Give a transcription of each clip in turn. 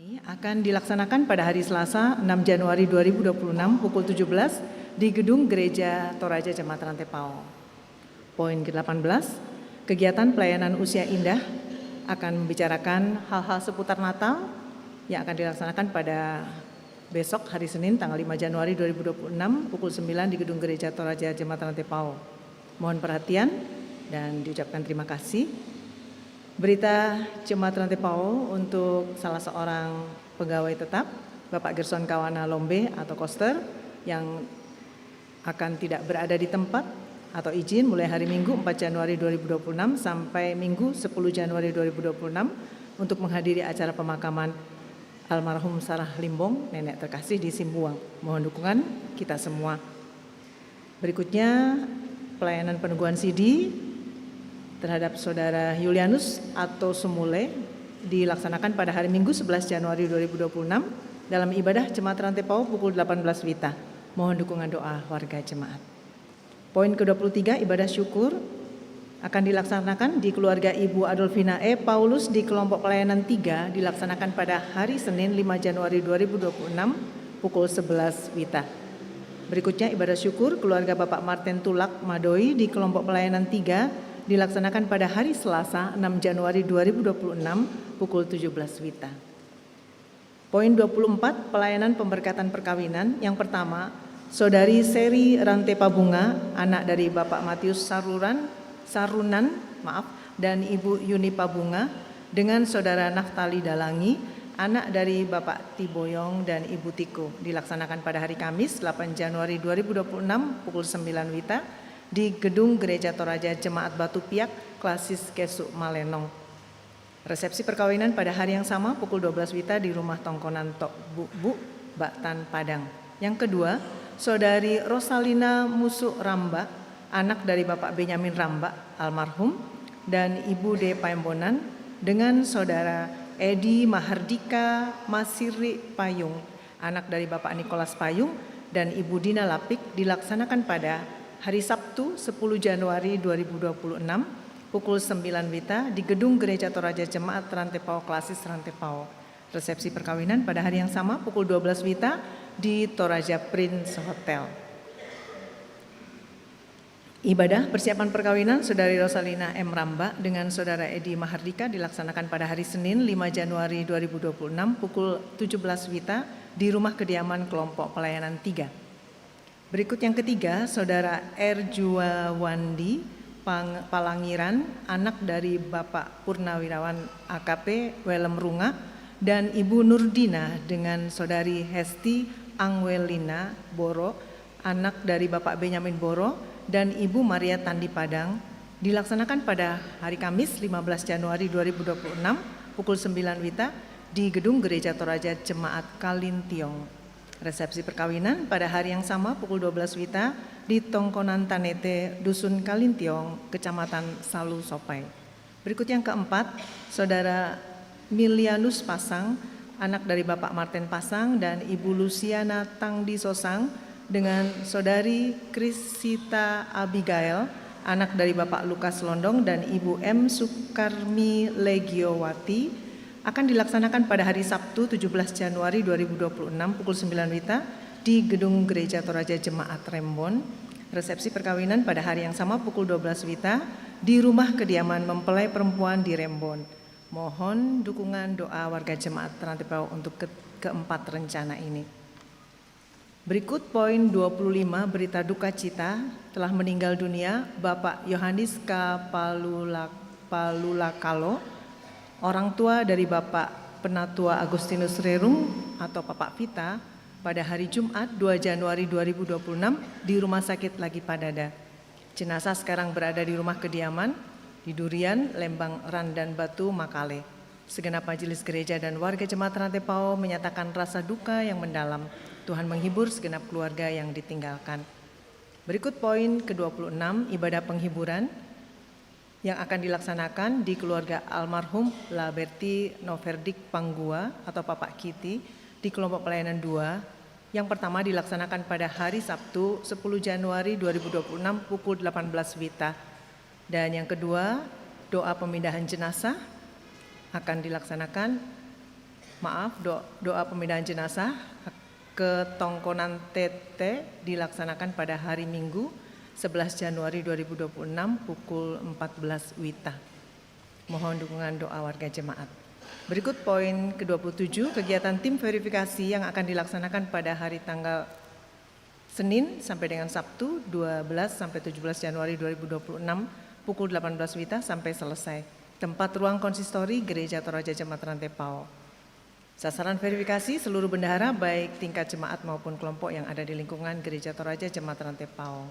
Ini akan dilaksanakan pada hari Selasa 6 Januari 2026 pukul 17 di Gedung Gereja Toraja Jemaat Rantai Pao. Poin ke-18, kegiatan pelayanan usia indah akan membicarakan hal-hal seputar Natal yang akan dilaksanakan pada besok hari Senin tanggal 5 Januari 2026 pukul 9 di Gedung Gereja Toraja Jemaat Rantai Pao. Mohon perhatian dan diucapkan terima kasih. Berita Jemaat Rantai Pao untuk salah seorang pegawai tetap, Bapak Gerson Kawana Lombe atau Koster, yang akan tidak berada di tempat atau izin mulai hari Minggu 4 Januari 2026 sampai Minggu 10 Januari 2026 untuk menghadiri acara pemakaman almarhum Sarah Limbong, nenek terkasih di Simbuang. Mohon dukungan kita semua. Berikutnya pelayanan peneguhan CD terhadap Saudara Julianus atau Sumule dilaksanakan pada hari Minggu 11 Januari 2026 dalam ibadah Jemaat Rantai Pao pukul 18 WITA. Mohon dukungan doa warga jemaat. Poin ke-23, ibadah syukur akan dilaksanakan di keluarga Ibu Adolfina E. Paulus di kelompok pelayanan 3 dilaksanakan pada hari Senin 5 Januari 2026 pukul 11 WITA. Berikutnya ibadah syukur keluarga Bapak Martin Tulak Madoi di kelompok pelayanan 3 dilaksanakan pada hari Selasa 6 Januari 2026 pukul 17 WITA. Poin 24, pelayanan pemberkatan perkawinan. Yang pertama, Saudari Seri Rantai Pabunga, anak dari Bapak Matius Sarunan dan Ibu Yuni Pabunga, dengan Saudara Naftali Dalangi, anak dari Bapak Tiboyong dan Ibu Tiko, dilaksanakan pada hari Kamis 8 Januari 2026 pukul 9 WITA di Gedung Gereja Toraja Jemaat Batu Piak, Klasis Kesuk Malenong. Resepsi perkawinan pada hari yang sama pukul 12 WITA di Rumah Tongkonan Tok Bu Baktan Padang. Yang kedua, Saudari Rosalina Musuk Ramba, anak dari Bapak Benyamin Ramba almarhum, dan Ibu D. Paembonan, dengan Saudara Edi Mahardika Masiri Payung, anak dari Bapak Nikolas Payung, dan Ibu Dina Lapik, dilaksanakan pada hari Sabtu 10 Januari 2026 pukul 9 WITA di Gedung Gereja Toraja Jemaat Rantai Pao Klasis Rantai Pao. Resepsi perkawinan pada hari yang sama pukul 12 WITA di Toraja Prince Hotel. Ibadah persiapan perkawinan Saudari Rosalina M. Ramba dengan Saudara Edi Mahardika dilaksanakan pada hari Senin 5 Januari 2026 pukul 17 WITA di rumah kediaman kelompok pelayanan 3. Berikut yang ketiga, Saudara R. Juwawandi Palangiran, anak dari Bapak Purnawirawan AKP Welem Runga, dan Ibu Nurdina dengan Saudari Hesti Angwelina Boro, anak dari Bapak Benyamin Boro, dan Ibu Maria Tandi Padang, dilaksanakan pada hari Kamis 15 Januari 2026 pukul 9 WITA di Gedung Gereja Toraja Jemaat Kalintiong. Resepsi perkawinan pada hari yang sama pukul 12 WITA di Tongkonan Tanete, Dusun Kalintiong, Kecamatan Salu Sopai. Berikut yang keempat, Saudara Milianus Pasang, anak dari Bapak Martin Pasang, dan Ibu Luciana Tangdi Sosang, dengan Saudari Krisita Abigail, anak dari Bapak Lukas Londong, dan Ibu M. Sukarmi Legiowati, akan dilaksanakan pada hari Sabtu 17 Januari 2026 pukul 9 WITA di Gedung Gereja Toraja Jemaat Rembon. Resepsi perkawinan pada hari yang sama pukul 12 WITA di rumah kediaman mempelai perempuan di Rembon. Mohon dukungan doa warga Jemaat Rantai Pao untuk keempat rencana ini. Berikut poin 25, berita duka cita telah meninggal dunia Bapak Yohanis K. Palulakalo, orang tua dari Bapak Penatua Agustinus Rerung atau Bapak Vita, pada hari Jumat 2 Januari 2026 di Rumah Sakit Lagi Padada. Jenazah sekarang berada di rumah kediaman di Durian, Lembang, Randan Batu, Makale. Segenap majelis gereja dan warga Jemaat Rantai Pao menyatakan rasa duka yang mendalam. Tuhan menghibur segenap keluarga yang ditinggalkan. Berikut poin ke-26, ibadah penghiburan yang akan dilaksanakan di keluarga almarhum Laberti Noverdik Panggua atau Bapak Kiti di kelompok pelayanan 2. Yang pertama dilaksanakan pada hari Sabtu 10 Januari 2026 pukul 18 WITA. Dan yang kedua, doa pemindahan jenazah akan dilaksanakan doa pemindahan jenazah ke Tongkonan TT dilaksanakan pada hari Minggu 11 Januari 2026 pukul 14 WITA. Mohon dukungan doa warga jemaat. Berikut poin ke-27, kegiatan tim verifikasi yang akan dilaksanakan pada hari tanggal Senin sampai dengan Sabtu 12 sampai 17 Januari 2026 pukul 18 WITA sampai selesai. Tempat ruang konsistori Gereja Toraja Jemaat Rantai Pao. Sasaran verifikasi seluruh bendahara baik tingkat jemaat maupun kelompok yang ada di lingkungan Gereja Toraja Jemaat Rantai Pao.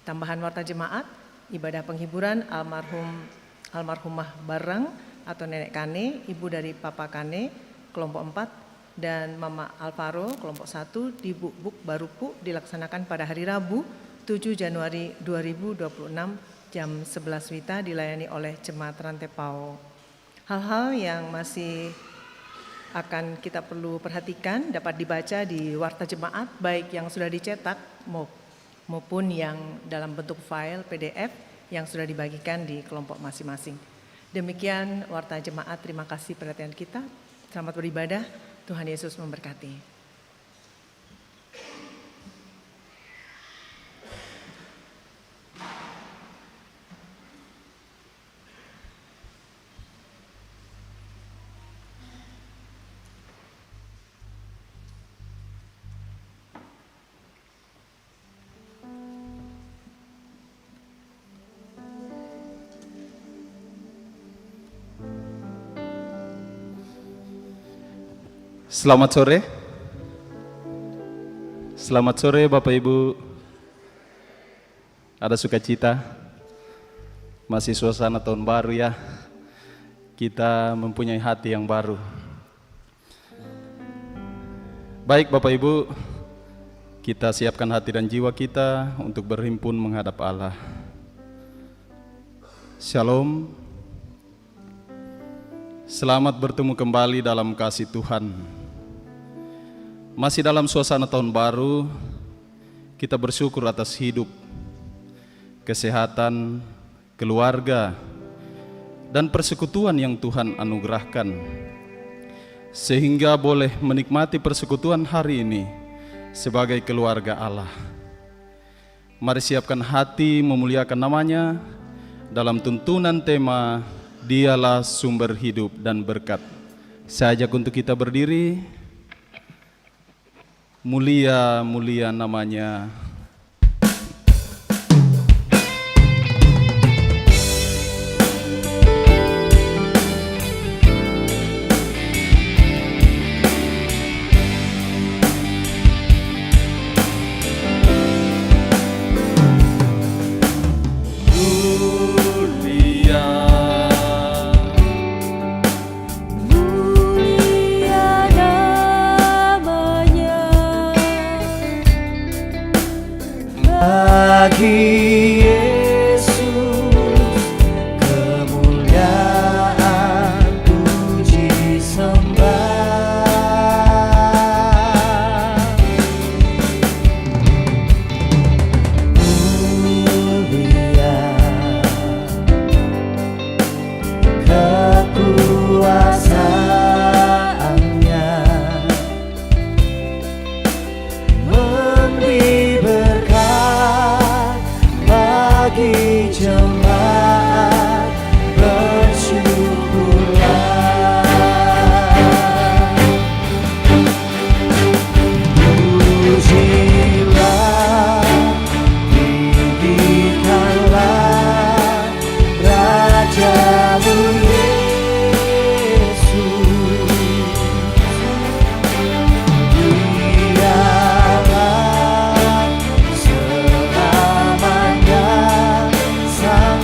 Tambahan warta jemaat, ibadah penghiburan almarhumah Barang atau Nenek Kane, ibu dari Papa Kane, kelompok 4, dan Mama Alvaro, kelompok 1 di Buk-Buk Barupu dilaksanakan pada hari Rabu 7 Januari 2026 jam 11 WITA dilayani oleh Jemaat Rantai Pao. Hal-hal yang masih akan kita perlu perhatikan dapat dibaca di warta jemaat baik yang sudah dicetak maupun yang dalam bentuk file PDF yang sudah dibagikan di kelompok masing-masing. Demikian warta jemaat, terima kasih perhatian kita. Selamat beribadah, Tuhan Yesus memberkati. Selamat sore. Selamat sore Bapak Ibu. Ada sukacita. Masih suasana tahun baru ya. Kita mempunyai hati yang baru. Baik Bapak Ibu, kita siapkan hati dan jiwa kita untuk berhimpun menghadap Allah. Shalom. Selamat bertemu kembali dalam kasih Tuhan. Masih dalam suasana tahun baru, kita bersyukur atas hidup, kesehatan, keluarga, dan persekutuan yang Tuhan anugerahkan, sehingga boleh menikmati persekutuan hari ini sebagai keluarga Allah. Mari siapkan hati memuliakan namanya dalam tuntunan tema Dialah sumber hidup dan berkat. Saya ajak untuk kita berdiri. Mulia, mulia namanya. Bagi Yesus kemuliaan puji sembah. Mulia kekuasaannya, memberi berkat bagi jemaat, bersyukurlah. Pujilah, tinggikanlah Rajamu Yesus. Dialah selamanya Sang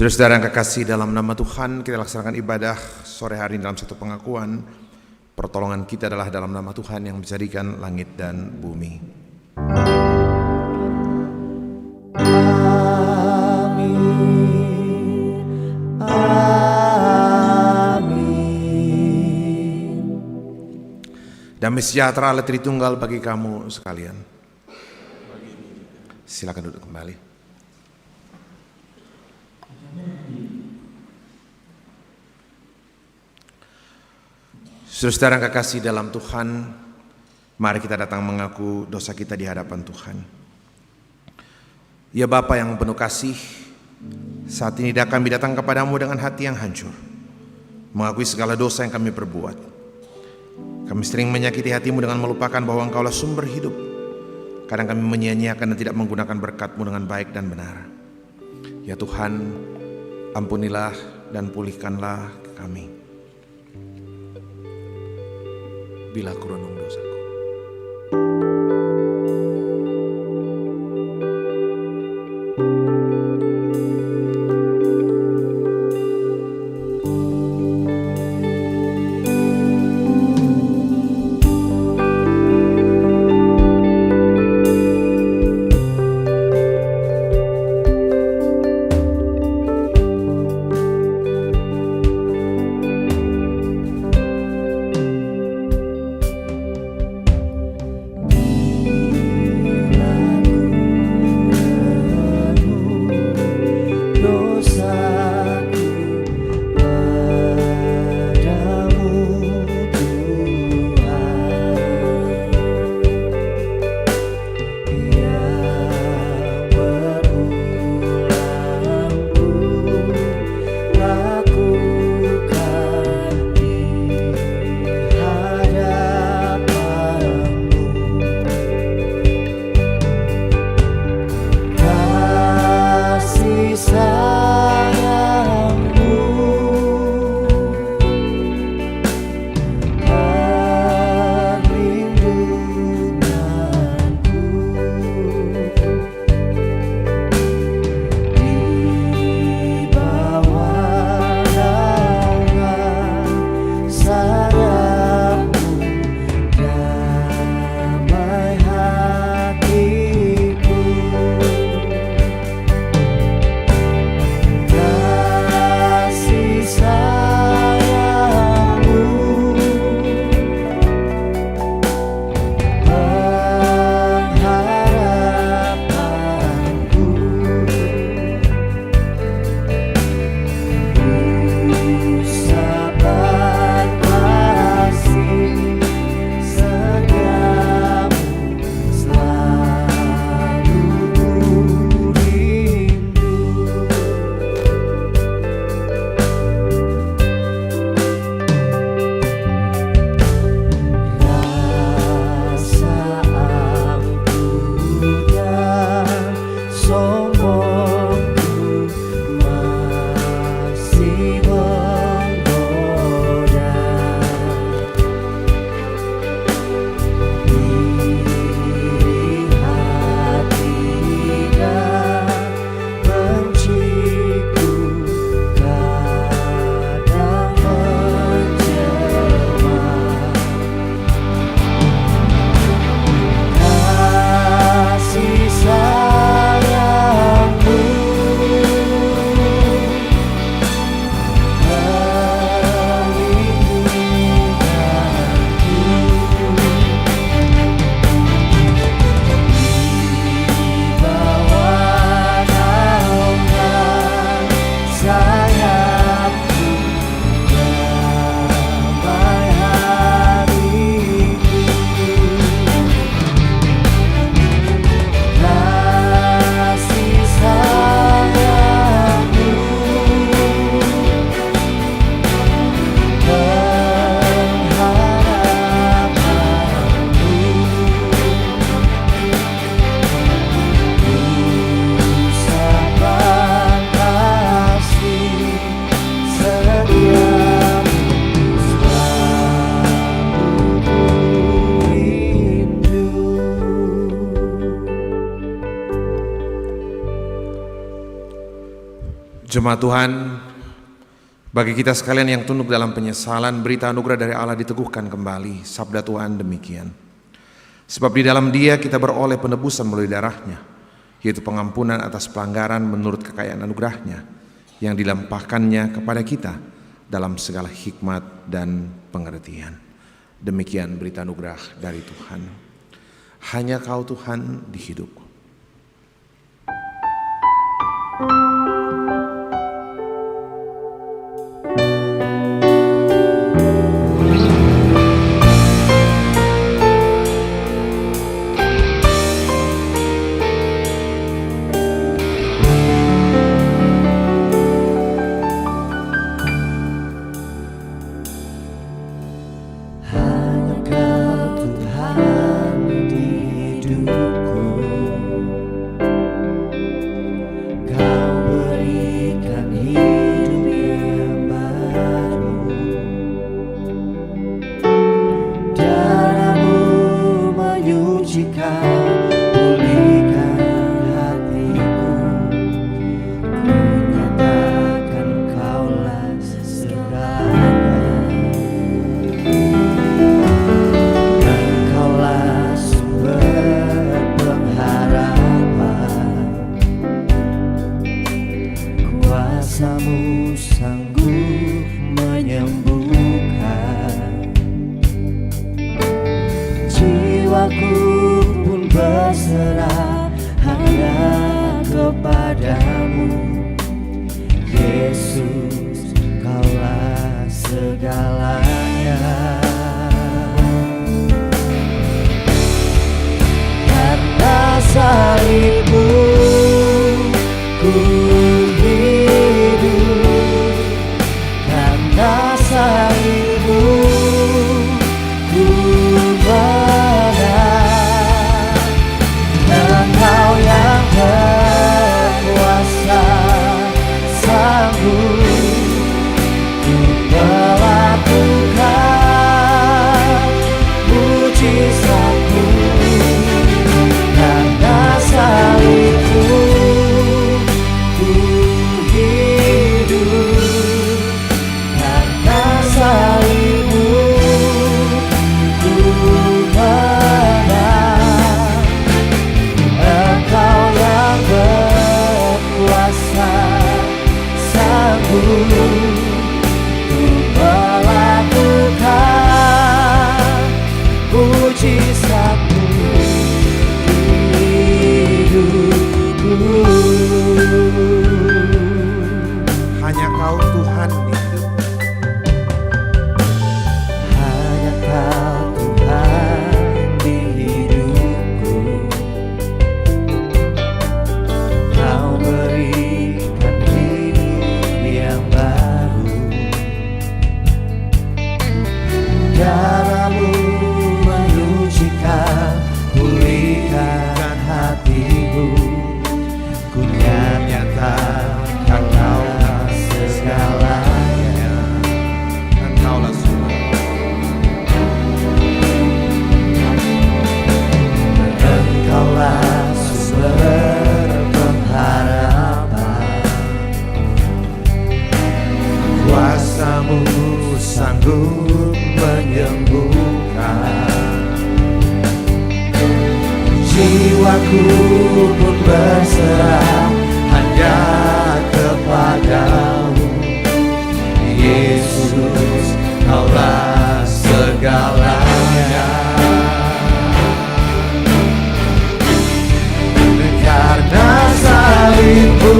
Saudara-saudara yang kekasih, dalam nama Tuhan kita laksanakan ibadah sore hari dalam satu pengakuan. Pertolongan kita adalah dalam nama Tuhan yang menjadikan langit dan bumi. Amin. Amin. Damai sejahtera Allah Tritunggal bagi kamu sekalian. Silakan duduk kembali. Saudara-saudara yang kekasih dalam Tuhan, mari kita datang mengaku dosa kita di hadapan Tuhan. Ya Bapa yang penuh kasih, saat ini kami datang kepadamu dengan hati yang hancur, mengakui segala dosa yang kami perbuat. Kami sering menyakiti hatimu dengan melupakan bahwa Engkaulah sumber hidup. Kadang kami menyia-nyiakan dan tidak menggunakan berkat-Mu dengan baik dan benar. Ya Tuhan, ampunilah dan pulihkanlah kami. Bila aku renung dosaku. Jemaat Tuhan, bagi kita sekalian yang tunduk dalam penyesalan, berita anugerah dari Allah diteguhkan kembali. Sabda Tuhan demikian. Sebab di dalam Dia kita beroleh penebusan melalui darahnya, yaitu pengampunan atas pelanggaran menurut kekayaan anugerahnya yang dilampahkannya kepada kita dalam segala hikmat dan pengertian. Demikian berita anugerah dari Tuhan. Hanya Kau Tuhan di hidupku. Hanya Kau Tuhan di hidupku. Kau berikan hidup yang baru. Darah-Mu menyucikan, pulihkan hatiku. Ku nyatakan Kaulah segalanya. Engkaulah sumber pengharapan. Kuasa-Mu sanggup menyembuhkan. Jiwaku pun berserah hanya kepadamu. Yesus, Kaulah segalanya. Karena salib-Mu ku hidup. Karena salib-Mu ku menang. Engkau yang berkuasa sanggup melakukan mujizat-Mu. Karena salib-Mu ku hidup. Karena salib-Mu ku menang. Engkau yang berkuasa sanggup melakukan mujizat-Mu di hidupku. Hanya Kau Tuhan di hidupku. Hanya Kau Tuhan di hidupku. Kau berikan hidup yang baru. Darah-Mu menyucikan, pulihkan hatiku. Ku nyatakan Kaulah segalanya. Engkaulah sumber. Engkaulah sumber pengharapan. Kuasa-Mu sanggup menyembuhkan. Jiwaku pun berserah hanya kepadamu. Yesus, Kaulah segalanya. Karena salib-Mu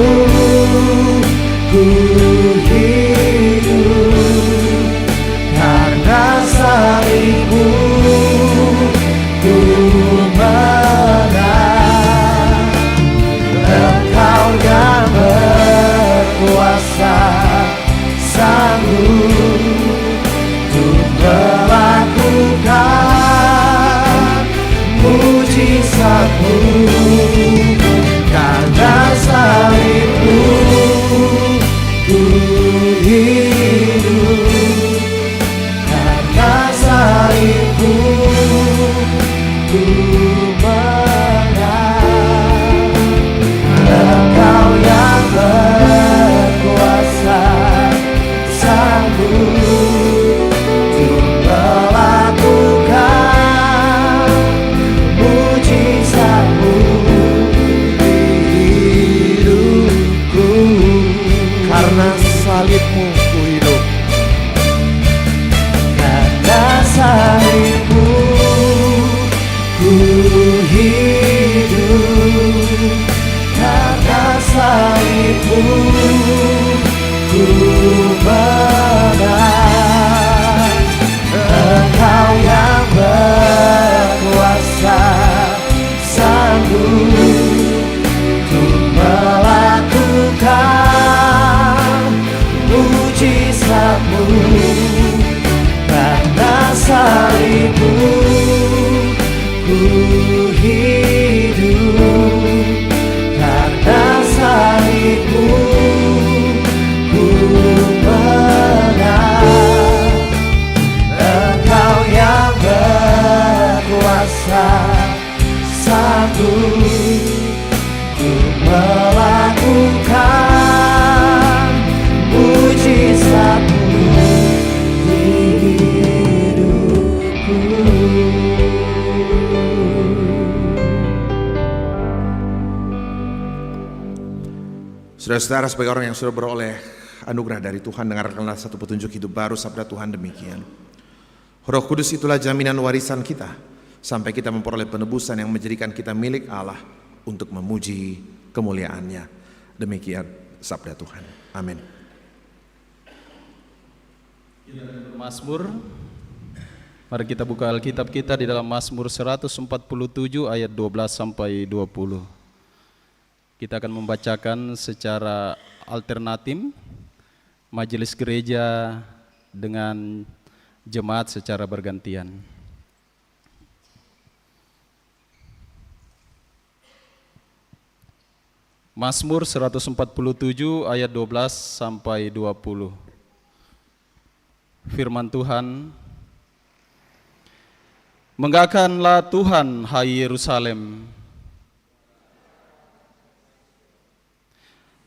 ku hidup. Karena salib-Mu ku menang. Engkau yang berkuasa sanggup untuk melakukan mujizat-Mu. Karena salib-Mu ku hidup. Karena salib-Mu ku menang. Engkau yang berkuasa hidup karena salibmu, ku menang. Engkau yang berkuasa, sanggup untuk melakukan mujizat-Mu di hidupku. Saudara-saudara, sebagai orang yang sudah beroleh anugerah dari Tuhan, dengarkanlah satu petunjuk hidup baru sabda Tuhan demikian. Roh Kudus itulah jaminan warisan kita sampai kita memperoleh penebusan yang menjadikan kita milik Allah untuk memuji kemuliaan-Nya. Demikian sabda Tuhan. Amin. Mazmur. Mari kita buka Alkitab kita di dalam Mazmur 147 ayat 12 sampai 20. Kita akan membacakan secara alternatif majelis gereja dengan jemaat secara bergantian. Mazmur 147 ayat 12 sampai 20. Firman Tuhan, "Megahkanlah Tuhan, hai Yerusalem,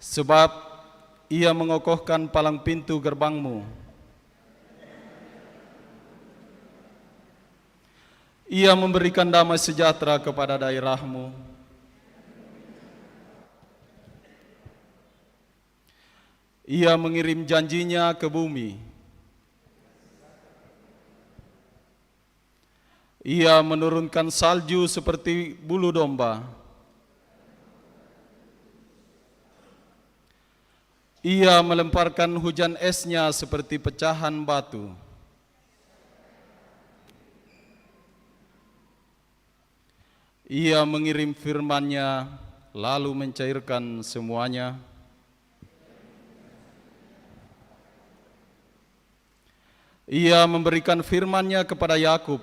sebab Ia mengokohkan palang pintu gerbangmu. Ia memberikan damai sejahtera kepada daerahmu. Ia mengirim janjinya ke bumi. Ia menurunkan salju seperti bulu domba. Ia melemparkan hujan esnya seperti pecahan batu. Ia mengirim firman-Nya lalu mencairkan semuanya. Ia memberikan firman-Nya kepada Yakub.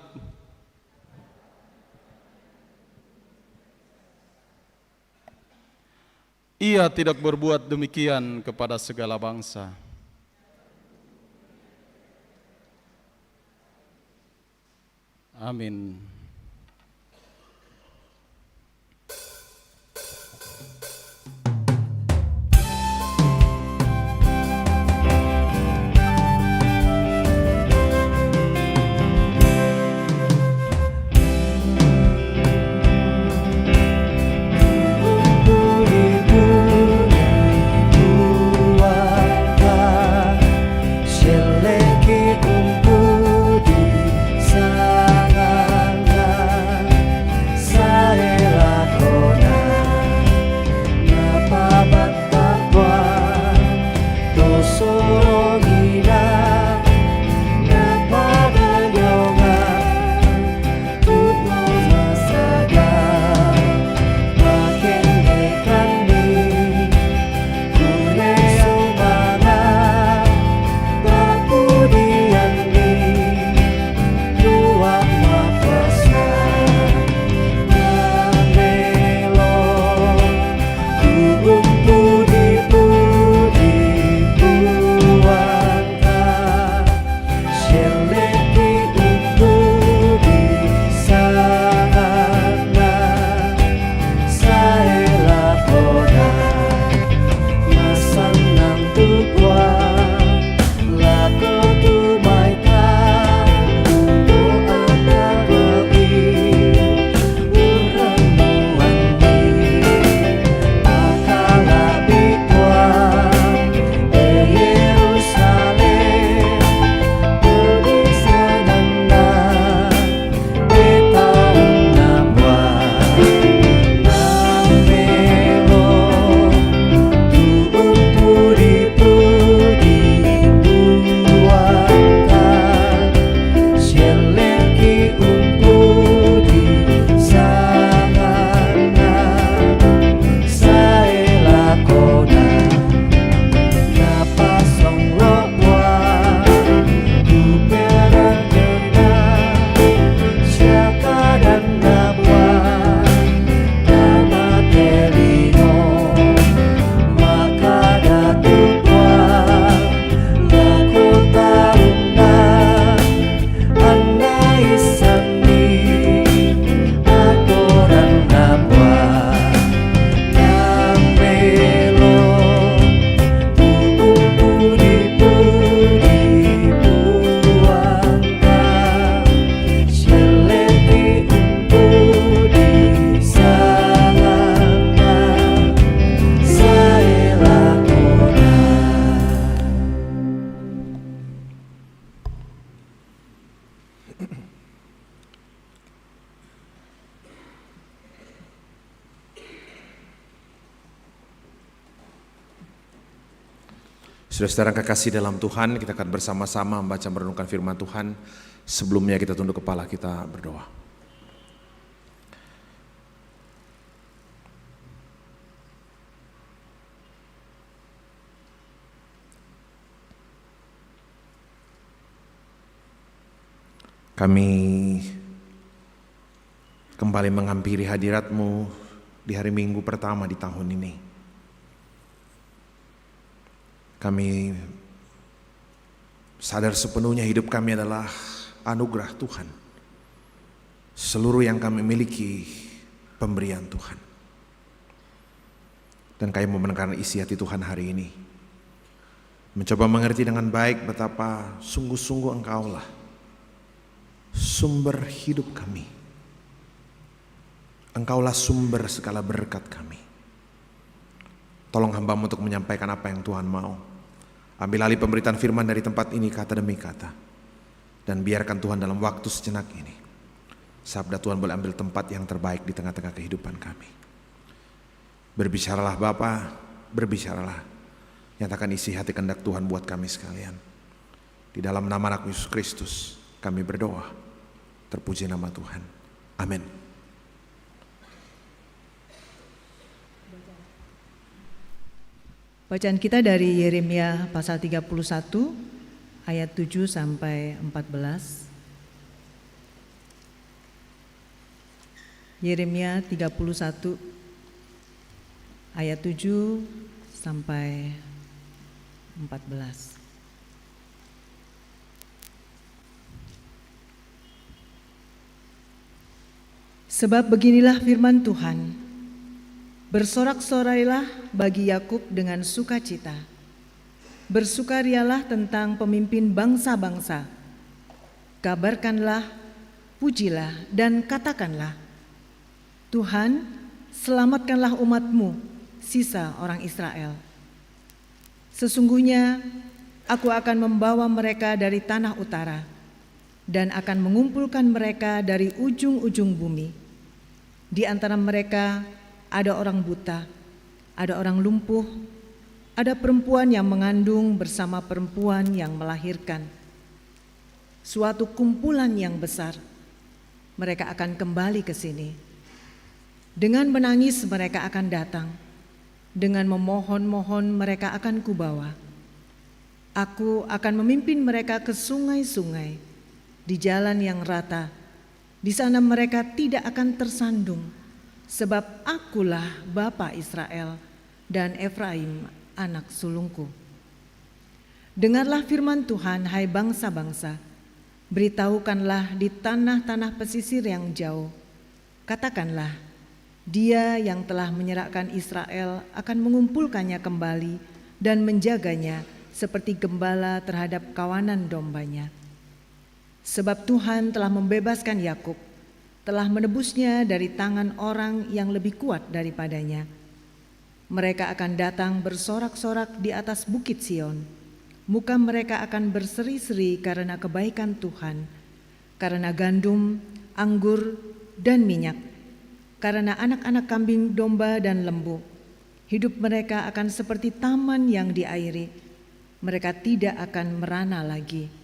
Ia tidak berbuat demikian kepada segala bangsa. Amin. Seleki kumpul di sana. Saudara-saudara kekasih dalam Tuhan, kita akan bersama-sama membaca merenungkan firman Tuhan. Sebelumnya kita tunduk kepala, kita berdoa. Kami kembali menghampiri hadirat-Mu di hari Minggu pertama di tahun ini. Kami sadar sepenuhnya hidup kami adalah anugerah Tuhan. Seluruh yang kami miliki pemberian Tuhan. Dan kami memenangkan isi hati Tuhan hari ini. Mencoba mengerti dengan baik betapa sungguh-sungguh Engkaulah sumber hidup kami. Engkaulah sumber segala berkat kami. Tolong hamba-Mu untuk menyampaikan apa yang Tuhan mau. Ambil alih pemberitaan firman dari tempat ini kata demi kata. Dan biarkan Tuhan dalam waktu sejenak ini, sabda Tuhan boleh ambil tempat yang terbaik di tengah-tengah kehidupan kami. Berbicaralah Bapa, berbicaralah. Nyatakan isi hati kehendak Tuhan buat kami sekalian. Di dalam nama Anak Yesus Kristus kami berdoa. Terpuji nama Tuhan. Amin. Bacaan kita dari Yeremia pasal 31 ayat 7 sampai 14. Yeremia 31 ayat 7 sampai 14. Sebab beginilah firman Tuhan. Bersorak-sorailah bagi Yakub dengan sukacita. Bersukarialah tentang pemimpin bangsa-bangsa. Kabarkanlah, pujilah, dan katakanlah, Tuhan, selamatkanlah umat-Mu, sisa orang Israel. Sesungguhnya aku akan membawa mereka dari tanah utara dan akan mengumpulkan mereka dari ujung-ujung bumi. Di antara mereka ada orang buta, ada orang lumpuh, ada perempuan yang mengandung bersama perempuan yang melahirkan. Suatu kumpulan yang besar, mereka akan kembali ke sini. Dengan menangis mereka akan datang, dengan memohon-mohon mereka akan kubawa. Aku akan memimpin mereka ke sungai-sungai, di jalan yang rata. Di sana mereka tidak akan tersandung. Sebab akulah Bapa Israel dan Efraim anak sulungku. Dengarlah firman Tuhan, hai bangsa-bangsa. Beritahukanlah di tanah-tanah pesisir yang jauh. Katakanlah, Dia yang telah menyerahkan Israel akan mengumpulkannya kembali dan menjaganya seperti gembala terhadap kawanan dombanya. Sebab Tuhan telah membebaskan Yakub, telah menebusnya dari tangan orang yang lebih kuat daripadanya. Mereka akan datang bersorak-sorak di atas bukit Sion. Muka mereka akan berseri-seri karena kebaikan Tuhan, karena gandum, anggur, dan minyak, karena anak-anak kambing, domba, dan lembu. Hidup mereka akan seperti taman yang diairi. Mereka tidak akan merana lagi.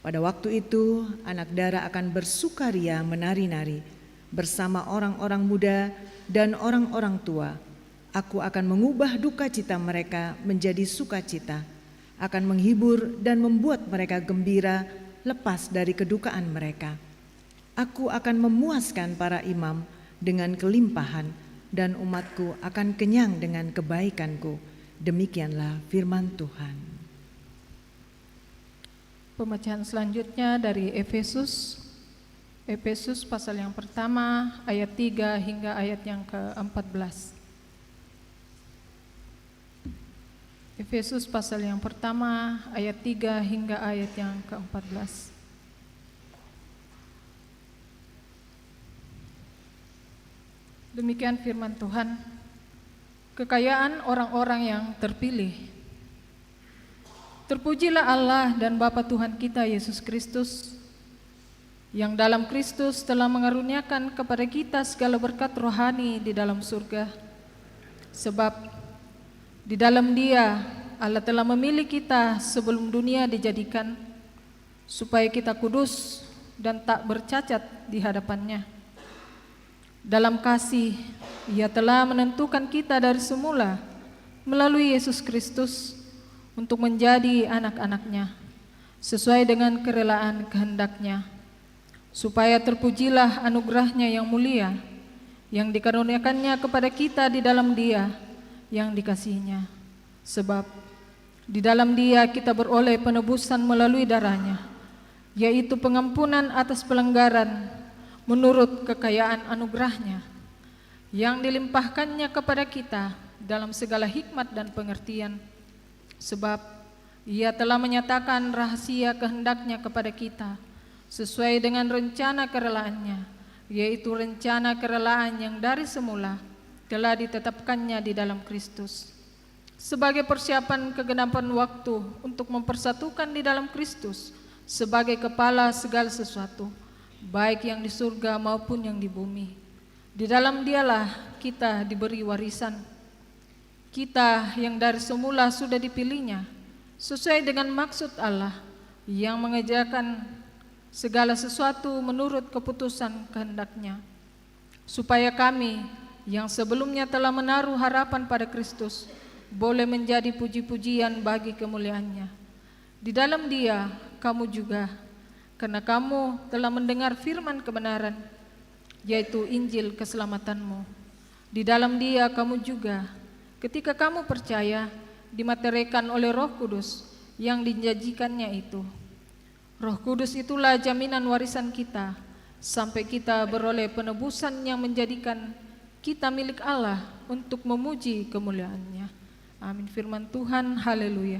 Pada waktu itu anak dara akan bersukaria menari-nari bersama orang-orang muda dan orang-orang tua. Aku akan mengubah duka cita mereka menjadi sukacita, akan menghibur dan membuat mereka gembira lepas dari kedukaan mereka. Aku akan memuaskan para imam dengan kelimpahan dan umatku akan kenyang dengan kebaikanku. Demikianlah firman Tuhan. Pembacaan selanjutnya dari Efesus pasal yang pertama ayat 3 hingga ayat yang ke-14. Efesus pasal yang pertama ayat 3 hingga ayat yang ke-14. Demikian firman Tuhan. Kekayaan orang-orang yang terpilih. Terpujilah Allah dan Bapa Tuhan kita Yesus Kristus, yang dalam Kristus telah mengaruniakan kepada kita segala berkat rohani di dalam surga. Sebab di dalam Dia Allah telah memilih kita sebelum dunia dijadikan, supaya kita kudus dan tak bercacat di hadapan-Nya. Dalam kasih, Ia telah menentukan kita dari semula melalui Yesus Kristus untuk menjadi anak-anak-Nya, sesuai dengan kerelaan kehendak-Nya, supaya terpujilah anugerah-Nya yang mulia, yang dikaruniakannya kepada kita di dalam Dia yang dikasihi-Nya. Sebab di dalam Dia kita beroleh penebusan melalui darah-Nya, yaitu pengampunan atas pelanggaran menurut kekayaan anugerah-Nya yang dilimpahkannya kepada kita dalam segala hikmat dan pengertian. Sebab Ia telah menyatakan rahasia kehendak-Nya kepada kita sesuai dengan rencana kerelaan-Nya, yaitu rencana kerelaan yang dari semula telah ditetapkannya di dalam Kristus, sebagai persiapan kegenapan waktu untuk mempersatukan di dalam Kristus sebagai kepala segala sesuatu, baik yang di surga maupun yang di bumi. Di dalam Dialah kita diberi warisan, kita yang dari semula sudah dipilih-Nya sesuai dengan maksud Allah yang mengerjakan segala sesuatu menurut keputusan kehendak-Nya, supaya kami yang sebelumnya telah menaruh harapan pada Kristus boleh menjadi puji-pujian bagi kemuliaan-Nya. Di dalam Dia kamu juga, karena kamu telah mendengar firman kebenaran, yaitu Injil keselamatanmu. Di dalam Dia kamu juga, ketika kamu percaya, dimateraikan oleh Roh Kudus yang dijanjikannya itu. Roh Kudus itulah jaminan warisan kita, sampai kita beroleh penebusan yang menjadikan kita milik Allah untuk memuji kemuliaan-Nya. Amin. Firman Tuhan, haleluya.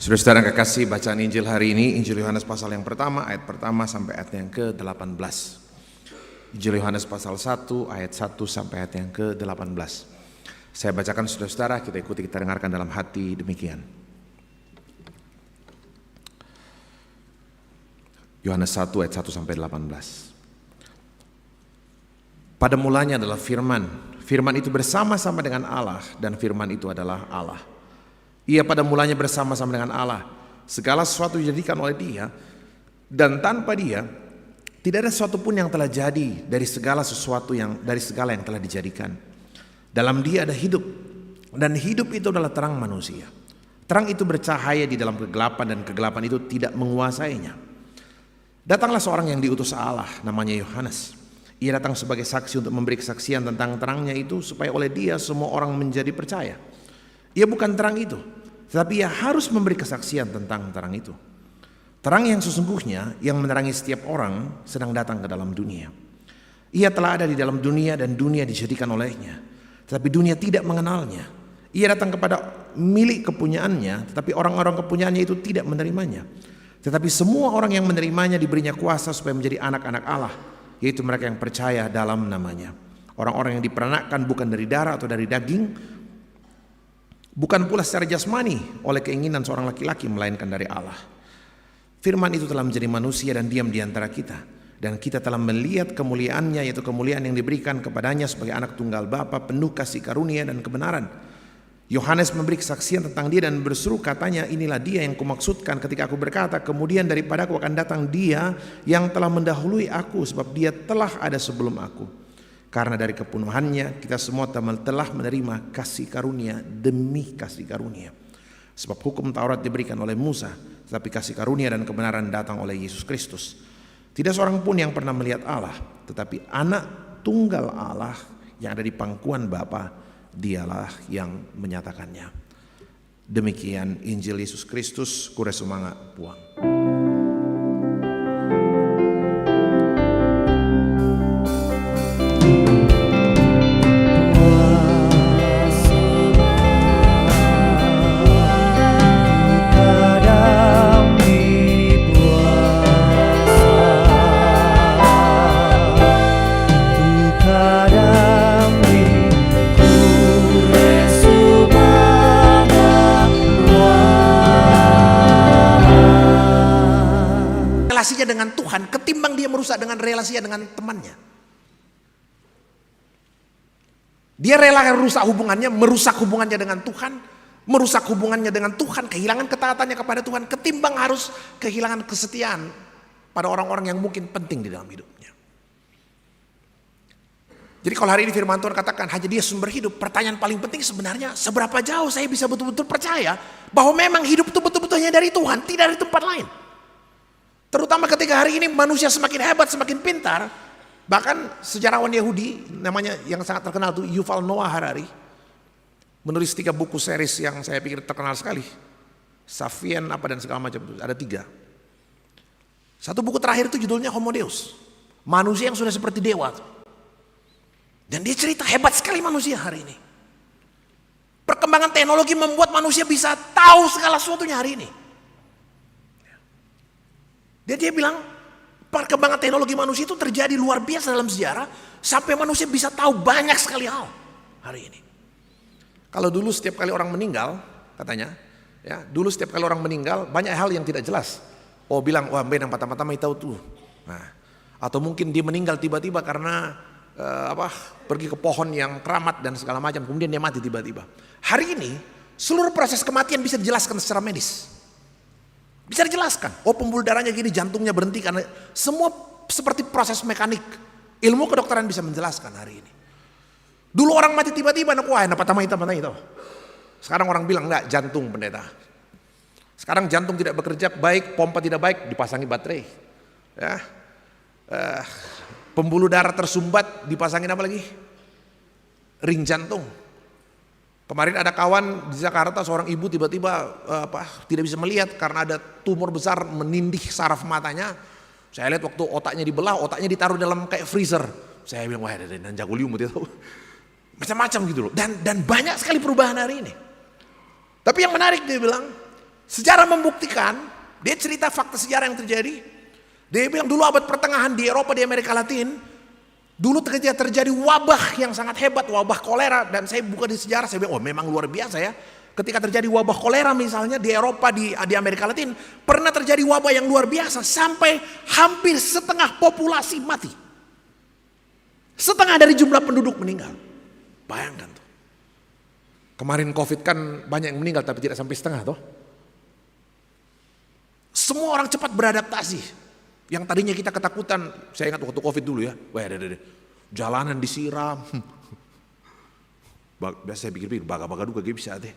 Saudara-saudara yang kekasih, bacaan Injil hari ini, Injil Yohanes pasal yang pertama, ayat pertama sampai ayat yang ke-18. Injil Yohanes pasal 1, ayat 1 sampai ayat yang ke-18. Saya bacakan saudara-saudara, kita ikuti, kita dengarkan dalam hati demikian. Yohanes 1 ayat 1 sampai 18. Pada mulanya adalah firman. Firman itu bersama-sama dengan Allah, dan firman itu adalah Allah. Ia pada mulanya bersama-sama dengan Allah. Segala sesuatu dijadikan oleh Dia, dan tanpa Dia tidak ada sesuatu pun yang telah jadi dari segala sesuatu yang telah dijadikan. Dalam Dia ada hidup, dan hidup itu adalah terang manusia. Terang itu bercahaya di dalam kegelapan, dan kegelapan itu tidak menguasainya. Datanglah seorang yang diutus Allah, namanya Yohanes. Ia datang sebagai saksi untuk memberi kesaksian tentang terangnya itu, supaya oleh Dia semua orang menjadi percaya. Ia bukan terang itu, tetapi ia harus memberi kesaksian tentang terang itu. Terang yang sesungguhnya yang menerangi setiap orang sedang datang ke dalam dunia. Ia telah ada di dalam dunia dan dunia dijadikan olehnya, tetapi dunia tidak mengenalnya. Ia datang kepada milik kepunyaannya, tetapi orang-orang kepunyaannya itu tidak menerimanya. Tetapi semua orang yang menerimanya diberinya kuasa supaya menjadi anak-anak Allah, yaitu mereka yang percaya dalam namanya. Orang-orang yang diperanakkan bukan dari darah atau dari daging, bukan pula secara jasmani oleh keinginan seorang laki-laki, melainkan dari Allah. Firman itu telah menjadi manusia dan diam di antara kita, dan kita telah melihat kemuliaannya, yaitu kemuliaan yang diberikan kepadanya sebagai anak tunggal Bapa, penuh kasih karunia dan kebenaran. Yohanes memberi kesaksian tentang Dia dan berseru, katanya, inilah Dia yang kumaksudkan ketika aku berkata, kemudian daripada aku akan datang Dia yang telah mendahului aku, sebab Dia telah ada sebelum aku. Karena dari kepenuhannya kita semua telah menerima kasih karunia demi kasih karunia. Sebab hukum Taurat diberikan oleh Musa, tetapi kasih karunia dan kebenaran datang oleh Yesus Kristus. Tidak seorang pun yang pernah melihat Allah, tetapi anak tunggal Allah yang ada di pangkuan Bapa, Dialah yang menyatakannya. Demikian Injil Yesus Kristus, kure sumanga puang. Ku merusak dengan relasinya dengan temannya. Dia rela merusak hubungannya dengan Tuhan, merusak hubungannya dengan Tuhan, kehilangan ketaatannya kepada Tuhan, ketimbang harus kehilangan kesetiaan pada orang-orang yang mungkin penting di dalam hidupnya. Jadi kalau hari ini firman Tuhan katakan hanya dia sumber hidup, pertanyaan paling penting sebenarnya seberapa jauh saya bisa betul-betul percaya bahwa memang hidup itu betul-betul hanya dari Tuhan, tidak dari tempat lain. Terutama ketika hari ini manusia semakin hebat, semakin pintar. Bahkan sejarawan Yahudi namanya yang sangat terkenal itu Yuval Noah Harari menulis 3 buku series yang saya pikir terkenal sekali. Sapien apa dan segala macam itu, ada 3. Satu buku terakhir itu judulnya Homo Deus, manusia yang sudah seperti dewa. Dan dia cerita hebat sekali manusia hari ini. Perkembangan teknologi membuat manusia bisa tahu segala sesuatunya hari ini. Dan dia bilang perkembangan teknologi manusia itu terjadi luar biasa dalam sejarah sampai manusia bisa tahu banyak sekali hal hari ini. Kalau dulu setiap kali orang meninggal, katanya, ya, dulu setiap kali orang meninggal banyak hal yang tidak jelas. Oh bilang, wah ben yang pertama-tama tahu tuh. Nah, atau mungkin dia meninggal tiba-tiba karena pergi ke pohon yang keramat dan segala macam, kemudian dia mati tiba-tiba. Hari ini seluruh proses kematian bisa dijelaskan secara medis. Bisa dijelaskan. Oh pembuluh darahnya gini, jantungnya berhenti karena semua seperti proses mekanik. Ilmu kedokteran bisa menjelaskan hari ini. Dulu orang mati tiba-tiba, wah pertama itu. Sekarang orang bilang enggak, jantung pendeta. Sekarang jantung tidak bekerja baik, pompa tidak baik, dipasangi baterai. Ya. Pembuluh darah tersumbat, dipasangin apa lagi? Ring jantung. Kemarin ada kawan di Jakarta, seorang ibu tiba-tiba tidak bisa melihat karena ada tumor besar menindih saraf matanya. Saya lihat waktu otaknya dibelah, otaknya ditaruh dalam kayak freezer. Saya bilang, wah ada jagulium gitu. Macam-macam gitu loh. Dan banyak sekali perubahan hari ini. Tapi yang menarik dia bilang, sejarah membuktikan, dia cerita fakta sejarah yang terjadi. Dia bilang dulu abad pertengahan di Eropa, di Amerika Latin, dulu terjadi wabah yang sangat hebat, wabah kolera. Dan saya buka di sejarah, saya bilang, oh memang luar biasa ya. Ketika terjadi wabah kolera misalnya di Eropa, di Amerika Latin, pernah terjadi wabah yang luar biasa sampai hampir setengah populasi mati. Setengah dari jumlah penduduk meninggal. Bayangkan tuh. Kemarin COVID kan banyak yang meninggal tapi tidak sampai setengah toh. Semua orang cepat beradaptasi. Yang tadinya kita ketakutan, saya ingat waktu COVID dulu ya, wah jalanan disiram. Biasa saya pikir-pikir, baga-baga juga gak bisa deh.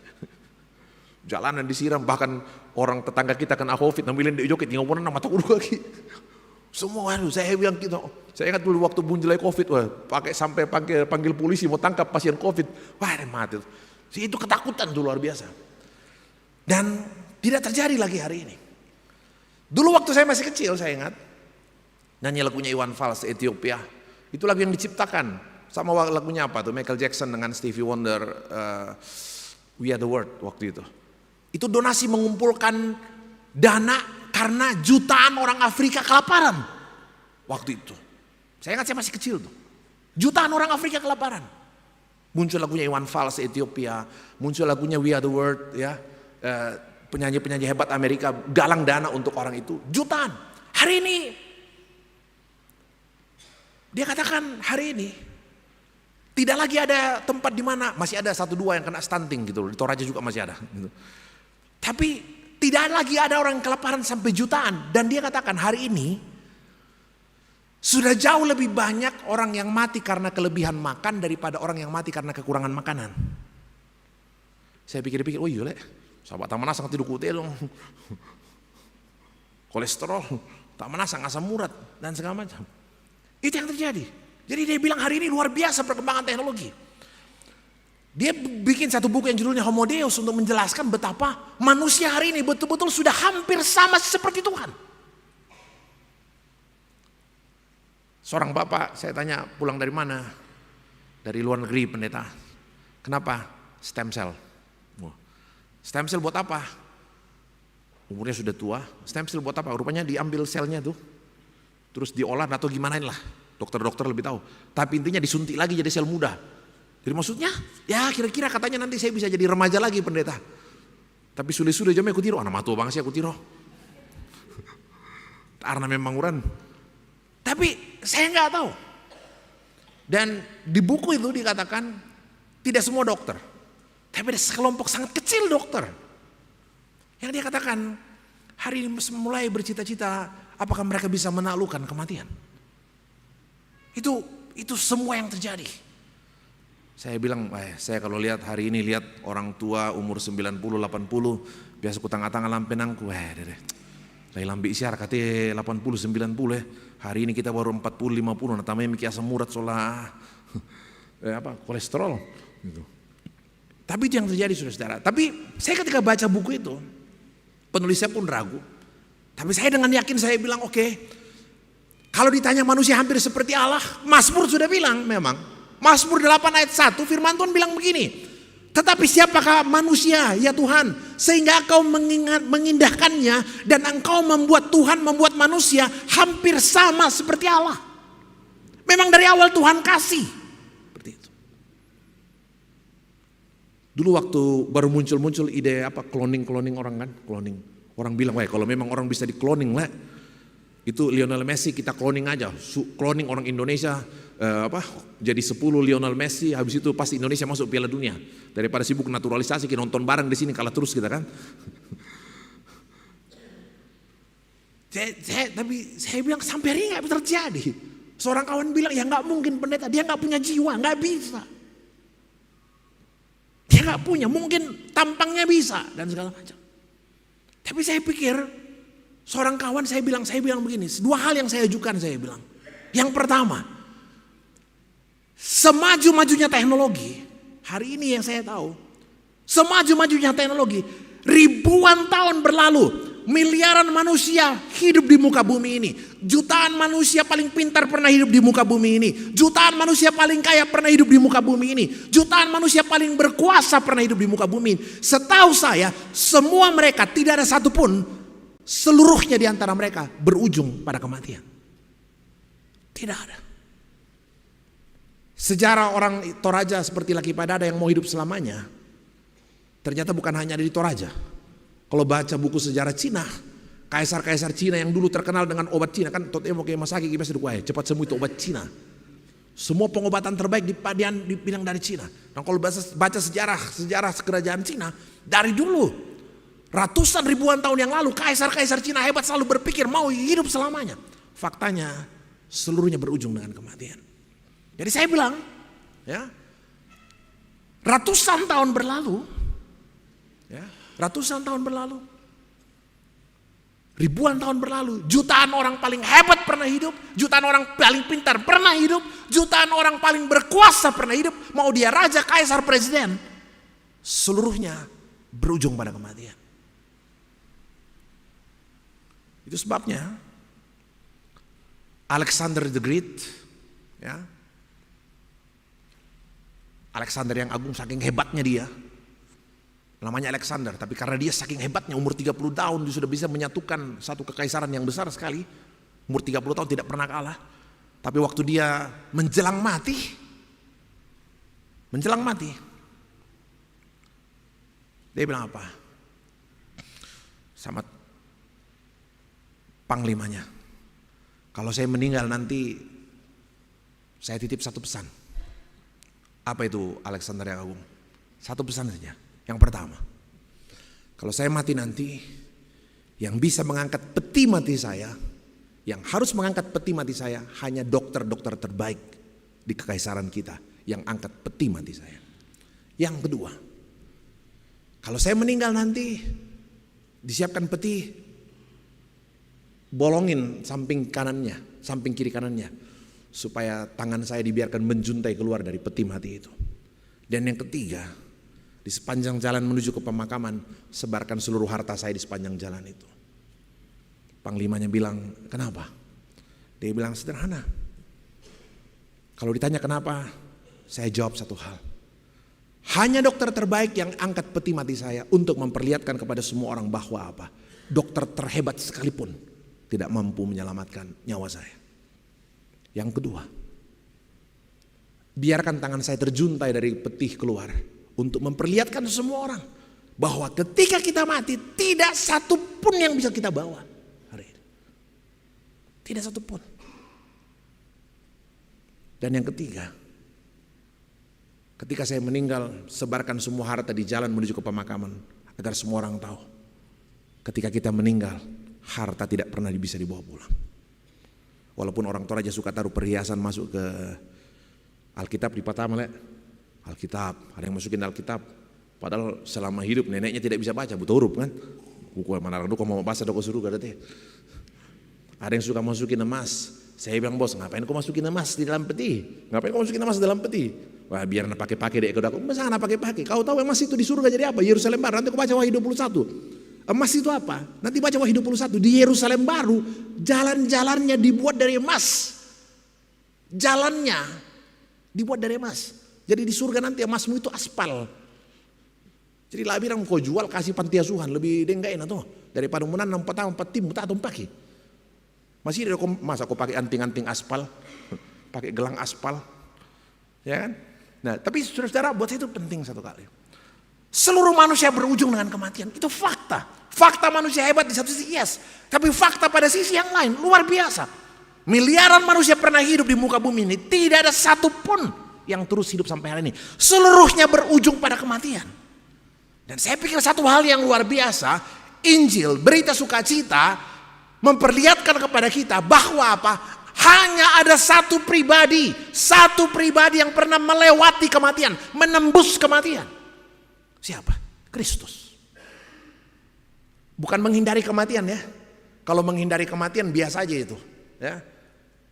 Jalanan disiram, bahkan orang tetangga kita kena COVID, nambilin di joget, tinggal nama takut lagi. Semua saya bilang gitu. Saya ingat dulu waktu bunjelai COVID, wah pakai sampai panggil polisi mau tangkap pasien COVID, wah mati. Itu ketakutan tuh luar biasa. Dan tidak terjadi lagi hari ini. Dulu waktu saya masih kecil saya ingat nyanyi lagunya Iwan Fals Ethiopia. Itu lagu yang diciptakan sama lagunya apa tuh Michael Jackson dengan Stevie Wonder, We Are The World waktu itu. Itu donasi mengumpulkan dana karena jutaan orang Afrika kelaparan waktu itu. Saya ingat saya masih kecil tuh. Jutaan orang Afrika kelaparan. Muncul lagunya Iwan Fals Ethiopia, muncul lagunya We Are The World ya. Penyanyi-penyanyi hebat Amerika galang dana untuk orang itu jutaan. Hari ini dia katakan hari ini tidak lagi ada tempat di mana masih ada 1-2 yang kena stunting gitu loh. Di Toraja juga masih ada gitu. Tapi tidak lagi ada orang yang kelaparan sampai jutaan. Dan dia katakan hari ini sudah jauh lebih banyak orang yang mati karena kelebihan makan daripada orang yang mati karena kekurangan makanan. Saya pikir-pikir, oh iya lek, sahabat tak menasang tidur kute dong. Kolesterol, tak menasang asam urat dan segala macam. Itu yang terjadi. Jadi dia bilang hari ini luar biasa perkembangan teknologi. Dia bikin satu buku yang judulnya Homo Deus untuk menjelaskan betapa manusia hari ini betul-betul sudah hampir sama seperti Tuhan. Seorang bapak saya tanya pulang dari mana? Dari luar negeri pendeta. Kenapa? Stem cell. Stem cell buat apa? Umurnya sudah tua. Stem cell buat apa? Rupanya diambil selnya tuh. Terus diolah atau gimanain lah. Dokter-dokter lebih tahu. Tapi intinya disuntik lagi jadi sel muda. Jadi maksudnya ya kira-kira katanya nanti saya bisa jadi remaja lagi pendeta. Tapi sudah jamnya aku tiro. Anak matua banget sih aku tiro. Karena memang uran. Tapi saya nggak tahu. Dan di buku itu dikatakan tidak semua dokter, tapi ada sekelompok sangat kecil dokter yang dia katakan hari ini mulai bercita-cita apakah mereka bisa menaklukkan kematian. Itu semua yang terjadi. Saya bilang, saya kalau lihat hari ini lihat orang tua umur 90, 80, biasa kutang-tangan lampenangku, deh. Saya lambi isiar katanya 80, 90 Hari ini kita baru 40, 50, nah tamanya mikir asam urat solah kolesterol gitu. Tapi itu yang terjadi saudara-saudara. Tapi saya ketika baca buku itu, penulisnya pun ragu. Tapi saya dengan yakin saya bilang oke. Kalau ditanya manusia hampir seperti Allah, Mazmur sudah bilang memang. Mazmur 8 ayat 1 firman Tuhan bilang begini. Tetapi siapakah manusia ya Tuhan sehingga engkau mengindahkannya dan engkau membuat Tuhan membuat manusia hampir sama seperti Allah. Memang dari awal Tuhan kasih. Seperti itu. Dulu waktu baru muncul ide cloning orang kan, cloning. Orang bilang, kalau memang orang bisa di cloning lah. Itu Lionel Messi kita cloning aja, cloning orang Indonesia jadi 10 Lionel Messi, habis itu pasti Indonesia masuk Piala Dunia. Daripada sibuk naturalisasi kita nonton bareng di sini kalah terus kita kan. Tapi saya bilang sampai hari ini nggak terjadi. Seorang kawan bilang ya nggak mungkin pendeta, dia nggak punya jiwa, nggak bisa. Dia nggak punya, mungkin tampangnya bisa dan segala macam. Tapi saya pikir seorang kawan saya bilang begini, dua hal yang saya ajukan saya bilang. Yang pertama, semaju-majunya teknologi, hari ini yang saya tahu, semaju-majunya teknologi, ribuan tahun berlalu, miliaran manusia hidup di muka bumi ini. Jutaan manusia paling pintar pernah hidup di muka bumi ini. Jutaan manusia paling kaya pernah hidup di muka bumi ini. Jutaan manusia paling berkuasa pernah hidup di muka bumi ini. Setahu saya, semua mereka tidak ada satupun, seluruhnya di antara mereka berujung pada kematian. Tidak ada. Sejarah orang Toraja seperti Laki Padada yang mau hidup selamanya, ternyata bukan hanya ada di Toraja. Kalau baca buku sejarah Cina, kaisar-kaisar Cina yang dulu terkenal dengan obat Cina, kan totemo ke masaki kita seduk cepat sembuh itu obat Cina. Semua pengobatan terbaik dibilang dari Cina. Dan kalau baca sejarah kerajaan Cina dari dulu, ratusan ribuan tahun yang lalu kaisar-kaisar Cina hebat selalu berpikir mau hidup selamanya. Faktanya seluruhnya berujung dengan kematian. Jadi saya bilang, ya, ratusan tahun berlalu, ribuan tahun berlalu, jutaan orang paling hebat pernah hidup, jutaan orang paling pintar pernah hidup, jutaan orang paling berkuasa pernah hidup, mau dia raja, kaisar, presiden, seluruhnya berujung pada kematian. Itu sebabnya Alexander the Great, ya, Alexander yang agung, saking hebatnya dia, namanya Alexander, tapi karena dia saking hebatnya umur 30 tahun dia sudah bisa menyatukan satu kekaisaran yang besar sekali. Umur 30 tahun tidak pernah kalah. Tapi waktu dia menjelang mati, dia bilang apa? Sama panglimanya, kalau saya meninggal nanti saya titip satu pesan. Apa itu Alexander yang agung? Satu pesan saja. Yang pertama, kalau saya mati nanti, yang bisa mengangkat peti mati saya, yang harus mengangkat peti mati saya hanya dokter-dokter terbaik di kekaisaran kita yang angkat peti mati saya. Yang kedua, kalau saya meninggal nanti, disiapkan peti, bolongin samping kanannya, samping kiri kanannya, supaya tangan saya dibiarkan menjuntai keluar dari peti mati itu. Dan yang ketiga, di sepanjang jalan menuju ke pemakaman, sebarkan seluruh harta saya di sepanjang jalan itu. Panglimanya bilang, kenapa? Dia bilang sederhana. Kalau ditanya kenapa, saya jawab satu hal. Hanya dokter terbaik yang angkat peti mati saya untuk memperlihatkan kepada semua orang bahwa apa? Dokter terhebat sekalipun tidak mampu menyelamatkan nyawa saya. Yang kedua, biarkan tangan saya terjuntai dari peti keluar untuk memperlihatkan semua orang bahwa ketika kita mati tidak satu pun yang bisa kita bawa hari ini. Tidak satu pun. Dan yang ketiga, ketika saya meninggal, sebarkan semua harta di jalan menuju ke pemakaman agar semua orang tahu. Ketika kita meninggal, harta tidak pernah bisa dibawa pulang. Walaupun orang Toraja suka taruh perhiasan masuk ke Alkitab di Patama, Alkitab, ada yang masukin Alkitab. Padahal selama hidup neneknya tidak bisa baca, buta huruf kan. Kuku mana radu mau bahasa doko suruh gak ada. Ada yang suka masukin emas. Saya bilang, bos, ngapain kau masukin emas di dalam peti? Ngapain kau masukin emas di dalam peti? Wah, biar nak pakai-pakai deh. Masa nak pakai-pakai? Kau tahu emas itu di surga jadi apa? Yerusalem baru. Nanti kau baca Wahyu 21. Emas itu apa? Nanti baca Wahyu 21. Di Yerusalem baru, jalan-jalannya dibuat dari emas. Jalannya dibuat dari emas. Jadi di surga nanti emasmu itu aspal. Jadi lah bilang kau jual kasih panti asuhan lebih denggain atau daripada menanam 4 tahun 4 tim tak pakai. Masih ada masa kau pakai anting-anting aspal, pakai gelang aspal, ya kan? Nah, tapi saudara, buat saya itu penting satu kali. Seluruh manusia berujung dengan kematian, itu fakta. Fakta manusia hebat di satu sisi, yes. Tapi fakta pada sisi yang lain luar biasa. Miliaran manusia pernah hidup di muka bumi ini, tidak ada satupun yang terus hidup sampai hari ini. Seluruhnya berujung pada kematian. Dan saya pikir satu hal yang luar biasa, Injil, berita sukacita, memperlihatkan kepada kita bahwa apa? Hanya ada satu pribadi yang pernah melewati kematian, menembus kematian. Siapa? Kristus. Bukan menghindari kematian ya. Kalau menghindari kematian biasa aja itu. Ya.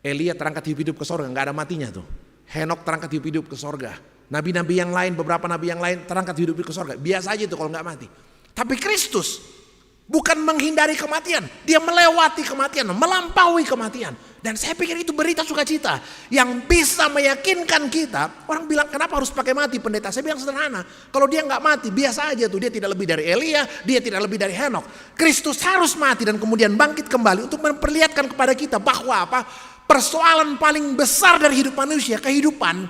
Elia terangkat hidup ke sorga, nggak ada matinya tuh. Henok terangkat hidup ke sorga. Nabi-nabi yang lain, beberapa nabi yang lain terangkat hidup ke sorga. Biasa aja itu kalau nggak mati. Tapi Kristus bukan menghindari kematian, dia melewati kematian, melampaui kematian. Dan saya pikir itu berita sukacita yang bisa meyakinkan kita. Orang bilang kenapa harus pakai mati pendeta? Saya bilang sederhana, kalau dia nggak mati biasa aja tuh, dia tidak lebih dari Elia, dia tidak lebih dari Henok. Kristus harus mati dan kemudian bangkit kembali untuk memperlihatkan kepada kita bahwa apa? Persoalan paling besar dari hidup manusia, kehidupan,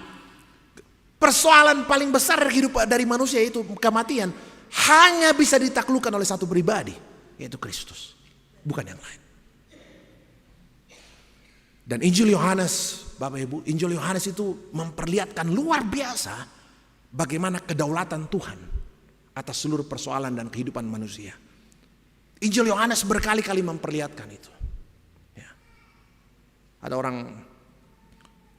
persoalan paling besar dari manusia itu kematian, hanya bisa ditaklukkan oleh satu pribadi, yaitu Kristus, bukan yang lain. Dan Injil Yohanes, Bapak Ibu, Injil Yohanes itu memperlihatkan luar biasa bagaimana kedaulatan Tuhan atas seluruh persoalan dan kehidupan manusia. Injil Yohanes berkali-kali memperlihatkan itu. Ya. Ada orang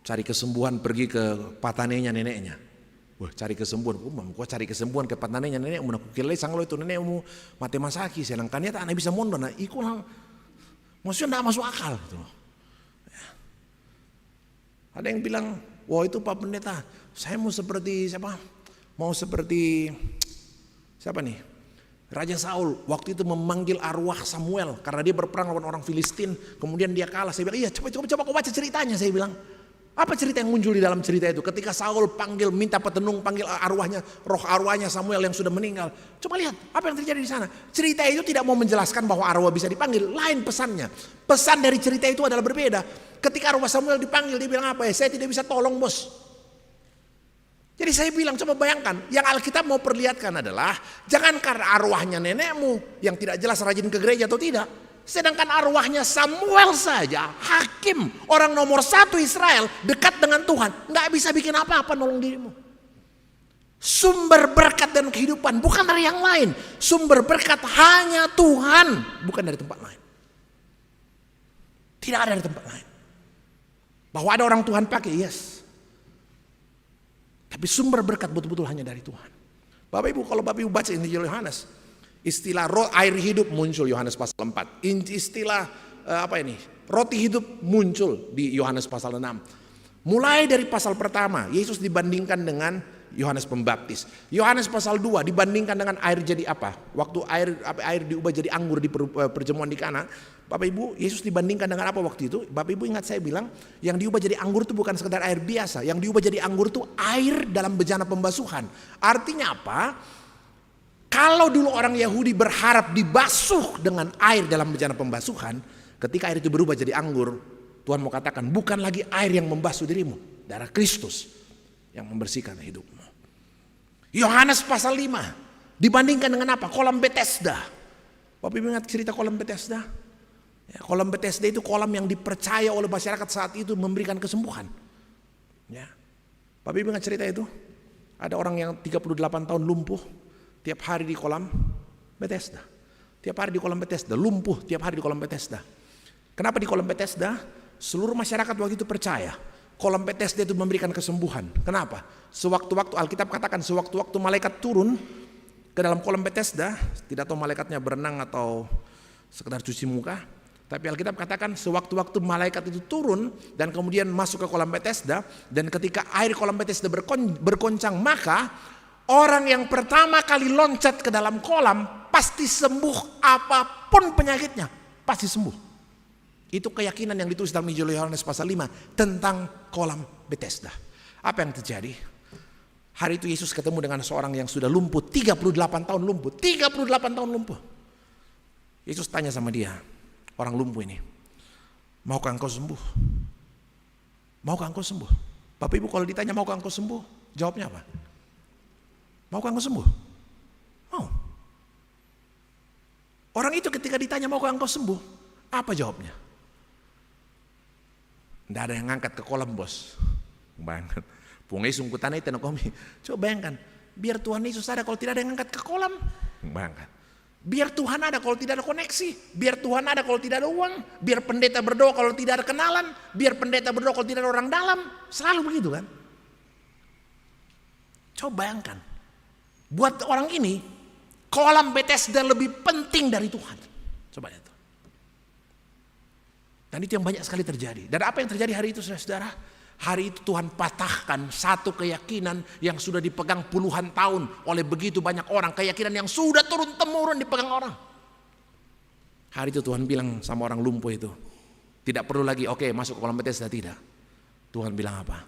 cari kesembuhan pergi ke patanenya neneknya. Wah, cari kesembuhan, gua cari kesembuhan ke patanenya nenek, mun aku kira sang lo itu nenekmu mate masaki, sedangkan dia tak bisa mondon, nah iku lah, maksudnya tidak masuk akal gitu. Ya. Ada yang bilang, wah itu Pak Pendeta, saya mau seperti siapa? Mau seperti siapa nih? Raja Saul waktu itu memanggil arwah Samuel karena dia berperang lawan orang Filistin, kemudian dia kalah. Saya bilang, iya coba kau baca ceritanya. Saya bilang, apa cerita yang muncul di dalam cerita itu? Ketika Saul panggil, minta petenung, panggil arwahnya, roh arwahnya Samuel yang sudah meninggal. Coba lihat apa yang terjadi di sana. Cerita itu tidak mau menjelaskan bahwa arwah bisa dipanggil. Lain pesannya. Pesan dari cerita itu adalah berbeda. Ketika arwah Samuel dipanggil, dia bilang apa ya? Saya tidak bisa tolong bos. Jadi saya bilang, coba bayangkan. Yang Alkitab mau perlihatkan adalah, jangan karena arwahnya nenekmu yang tidak jelas rajin ke gereja atau tidak. Sedangkan arwahnya Samuel saja, hakim, orang nomor 1 Israel, dekat dengan Tuhan, nggak bisa bikin apa-apa nolong dirimu. Sumber berkat dan kehidupan bukan dari yang lain. Sumber berkat hanya Tuhan, bukan dari tempat lain. Tidak ada dari tempat lain. Bahwa ada orang Tuhan pakai, yes. Tapi sumber berkat betul-betul hanya dari Tuhan. Bapak Ibu, kalau Bapak Ibu baca Injil Yohanes, istilah air hidup muncul Yohanes pasal 4. Istilah roti hidup muncul di Yohanes pasal 6. Mulai dari pasal pertama, Yesus dibandingkan dengan Yohanes Pembaptis. Yohanes pasal 2 dibandingkan dengan air jadi apa? Waktu air diubah jadi anggur di perjamuan di Kana. Bapak Ibu, Yesus dibandingkan dengan apa waktu itu? Bapak Ibu ingat saya bilang, yang diubah jadi anggur itu bukan sekedar air biasa. Yang diubah jadi anggur itu air dalam bejana pembasuhan. Artinya apa? Kalau dulu orang Yahudi berharap dibasuh dengan air dalam bejana pembasuhan, ketika air itu berubah jadi anggur, Tuhan mau katakan bukan lagi air yang membasuh dirimu, darah Kristus yang membersihkan hidupmu. Yohanes pasal 5 dibandingkan dengan apa? Kolam Bethesda. Bapak Ibu ingat cerita kolam Bethesda? Ya, kolam Bethesda itu kolam yang dipercaya oleh masyarakat saat itu memberikan kesembuhan. Ya. Bapak Ibu ingat cerita itu? Ada orang yang 38 tahun lumpuh tiap hari di kolam Bethesda. Tiap hari di kolam Bethesda, lumpuh tiap hari di kolam Bethesda. Kenapa di kolam Bethesda? Seluruh masyarakat waktu itu percaya kolam Bethesda itu memberikan kesembuhan. Kenapa? Sewaktu-waktu, Alkitab katakan sewaktu-waktu malaikat turun ke dalam kolam Bethesda, tidak tahu malaikatnya berenang atau sekedar cuci muka, tapi Alkitab katakan sewaktu-waktu malaikat itu turun dan kemudian masuk ke kolam Bethesda, dan ketika air kolam Bethesda bergoncang, maka orang yang pertama kali loncat ke dalam kolam pasti sembuh, apapun penyakitnya pasti sembuh. Itu keyakinan yang ditulis dalam Injil Yohanes pasal 5 tentang kolam Bethesda. Apa yang terjadi? Hari itu Yesus ketemu dengan seorang yang sudah lumpuh 38 tahun lumpuh. 38 tahun lumpuh. Yesus tanya sama dia, orang lumpuh ini, maukah engkau sembuh? Maukah engkau sembuh? Bapak Ibu kalau ditanya maukah engkau sembuh, jawabnya apa? Maukah engkau sembuh? Mau. Orang itu ketika ditanya maukah engkau sembuh, apa jawabnya? Tidak ada yang ngangkat ke kolam, bos. Bayangkan. Pungai sungkutanai tenokomi. Coba bayangkan, biar Tuhan Yesus ada kalau tidak ada yang ngangkat ke kolam. Bayangkan. Biar Tuhan ada kalau tidak ada koneksi. Biar Tuhan ada kalau tidak ada uang. Biar pendeta berdoa kalau tidak ada kenalan. Biar pendeta berdoa kalau tidak ada orang dalam. Selalu begitu kan. Coba bayangkan. Buat orang ini, kolam Bethesda lebih penting dari Tuhan. Coba lihat. Dan itu yang banyak sekali terjadi. Dan apa yang terjadi hari itu, saudara? Hari itu Tuhan patahkan satu keyakinan yang sudah dipegang puluhan tahun oleh begitu banyak orang. Keyakinan yang sudah turun-temurun dipegang orang. Hari itu Tuhan bilang sama orang lumpuh itu, tidak perlu lagi oke masuk ke kolam Bethesda, tidak. Tuhan bilang apa?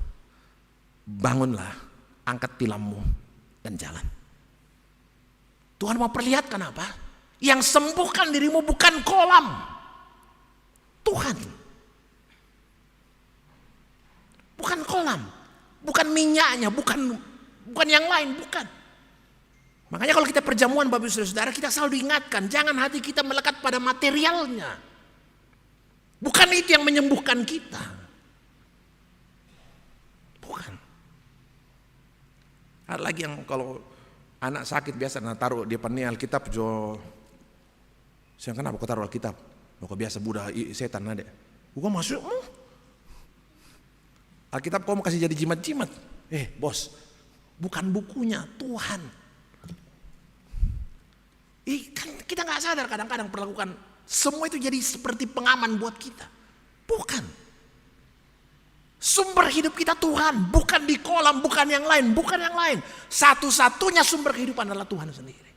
Bangunlah, angkat tilammu dan jalan. Tuhan mau perlihatkan apa? Yang sembuhkan dirimu bukan kolam, Tuhan. Bukan kolam, bukan minyaknya, bukan yang lain, bukan. Makanya kalau kita perjamuan Bapak Ibu Saudara, kita selalu diingatkan, jangan hati kita melekat pada materialnya. Bukan itu yang menyembuhkan kita. Bukan. Ada lagi yang kalau anak sakit biasa taruh di depannya Alkitab, jo. Saya kenapa kau taruh Alkitab? Kau biasa Buddha setan ada. Gua masuk. Alkitab kau mau kasih jadi jimat-jimat. Bos, bukan bukunya, Tuhan. Kan kita nggak sadar kadang-kadang perlakukan semua itu jadi seperti pengaman buat kita. Bukan. Sumber hidup kita Tuhan, bukan di kolam, bukan yang lain, bukan yang lain. Satu-satunya sumber kehidupan adalah Tuhan sendiri.